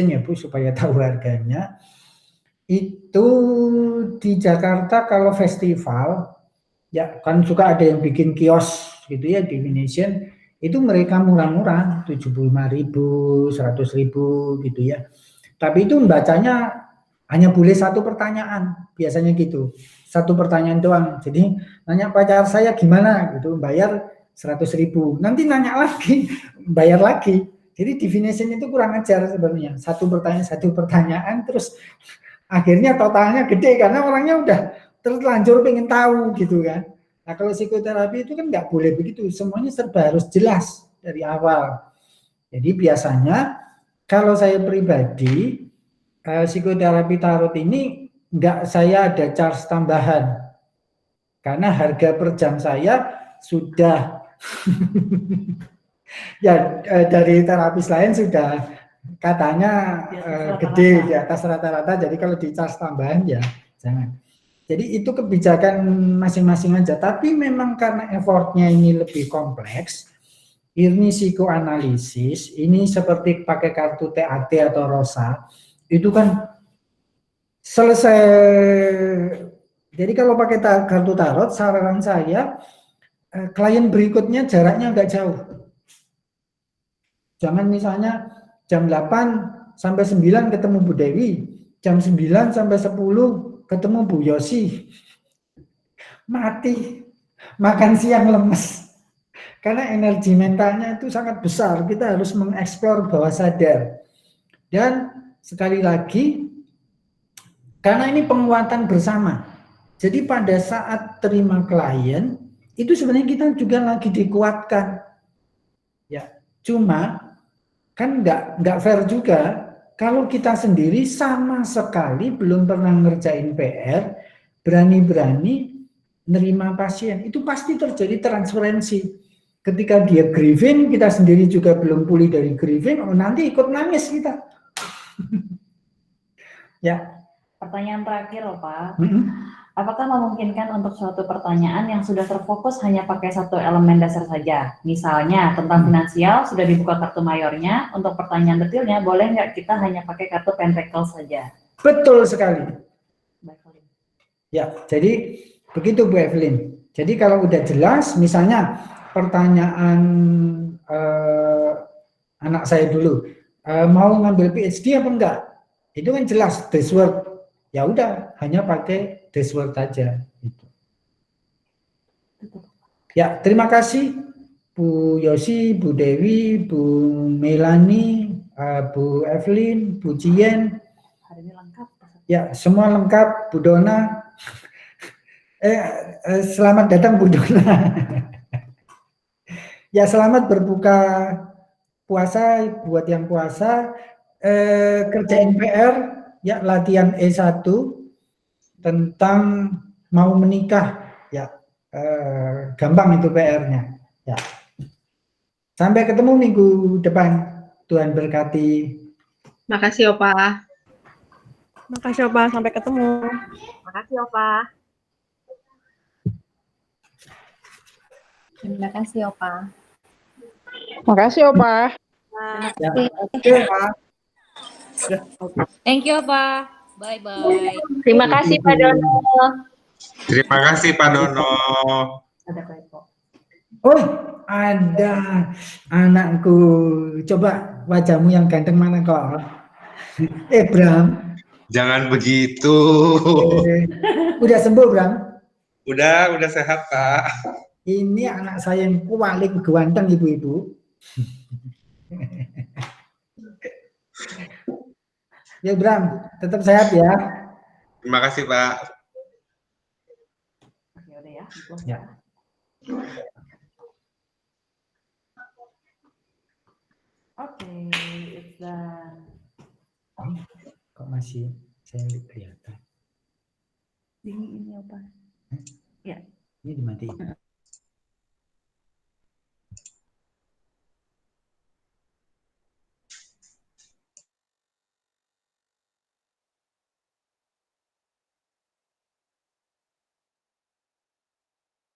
ya Bu supaya tahu harganya. Itu di Jakarta kalau festival ya kan suka ada yang bikin kios gitu ya, divination itu mereka murah-murah 75.000, 100.000 gitu ya. Tapi itu bacanya hanya boleh satu pertanyaan, biasanya gitu. Satu pertanyaan doang. Jadi nanya pacar saya gimana gitu, bayar 100.000. Nanti nanya lagi, bayar lagi. Jadi definition itu kurang ajar sebenarnya. Satu pertanyaan, terus akhirnya totalnya gede karena orangnya udah terlanjur pengen tahu gitu kan. Nah kalau psikoterapi itu kan nggak boleh begitu, semuanya serba harus jelas dari awal. Jadi biasanya kalau saya pribadi psikoterapi tarot ini nggak saya ada charge tambahan karena harga per jam saya sudah ya dari terapis lain sudah katanya gede di atas rata-rata, jadi kalau di charge tambahan ya jangan. Jadi itu kebijakan masing-masing aja, tapi memang karena effortnya ini lebih kompleks, ini psikoanalisis, ini seperti pakai kartu TAT atau ROSA, itu kan selesai. Jadi kalau pakai kartu tarot, saran saya klien berikutnya jaraknya nggak jauh. Jangan misalnya jam 8 sampai 9 ketemu Bu Dewi, jam 9 sampai 10 ketemu Bu Yosi. Mati, makan siang lemes. Karena energi mentalnya itu sangat besar, kita harus mengeksplor bawah sadar. Dan sekali lagi, karena ini penguatan bersama. Jadi pada saat terima klien, itu sebenarnya kita juga lagi dikuatkan. Ya, cuma kan nggak fair juga kalau kita sendiri sama sekali belum pernah ngerjain PR, berani-berani nerima pasien. Itu pasti terjadi transferensi. Ketika dia grieving, kita sendiri juga belum pulih dari grieving, oh nanti ikut nangis kita. Ya. Pertanyaan terakhir loh Pak. Apakah memungkinkan untuk suatu pertanyaan yang sudah terfokus hanya pakai satu elemen dasar saja? Misalnya tentang finansial sudah dibuka kartu mayornya, untuk pertanyaan detailnya boleh nggak kita hanya pakai kartu pentacle saja? Betul sekali. Ya, jadi begitu Bu Evelyn. Jadi kalau udah jelas, misalnya pertanyaan anak saya dulu, mau ngambil PhD apa enggak? Itu kan jelas, this word. Ya udah, hanya pakai this word aja. Gitu. Ya, terima kasih Bu Yosi, Bu Dewi, Bu Melani, Bu Evelyn, Bu Cien. Hari ini lengkap. Ya, semua lengkap, Bu Dona. Selamat datang Bu Dona. Ya, selamat berbuka puasa buat yang puasa. Kerjain PR, ya latihan E1 tentang mau menikah, ya gampang itu PR-nya. Ya. Sampai ketemu minggu depan. Tuhan berkati. Makasih Opa. Makasih Opa, sampai ketemu. Makasih Opa. Terima kasih Opa. Makasih Opa. Ya. Oke. Thank you Opa. Bye bye. Terima kasih Pak Dono. Terima kasih Pak Dono. Ada kepo. Oh, ada anakku. Coba wajahmu yang ganteng mana kok? Bram. Jangan begitu. Udah sembuh, Bram? Udah sehat, Pak. Ini anak saya yang paling ganteng, ibu-ibu. Ya, Bram, tetap sehat ya. Terima kasih, Pak. Ya udah ya. Ya. Oke, it's done. Kok masih saya kelihatan? Ini apa? Ya. Ini dimatiin.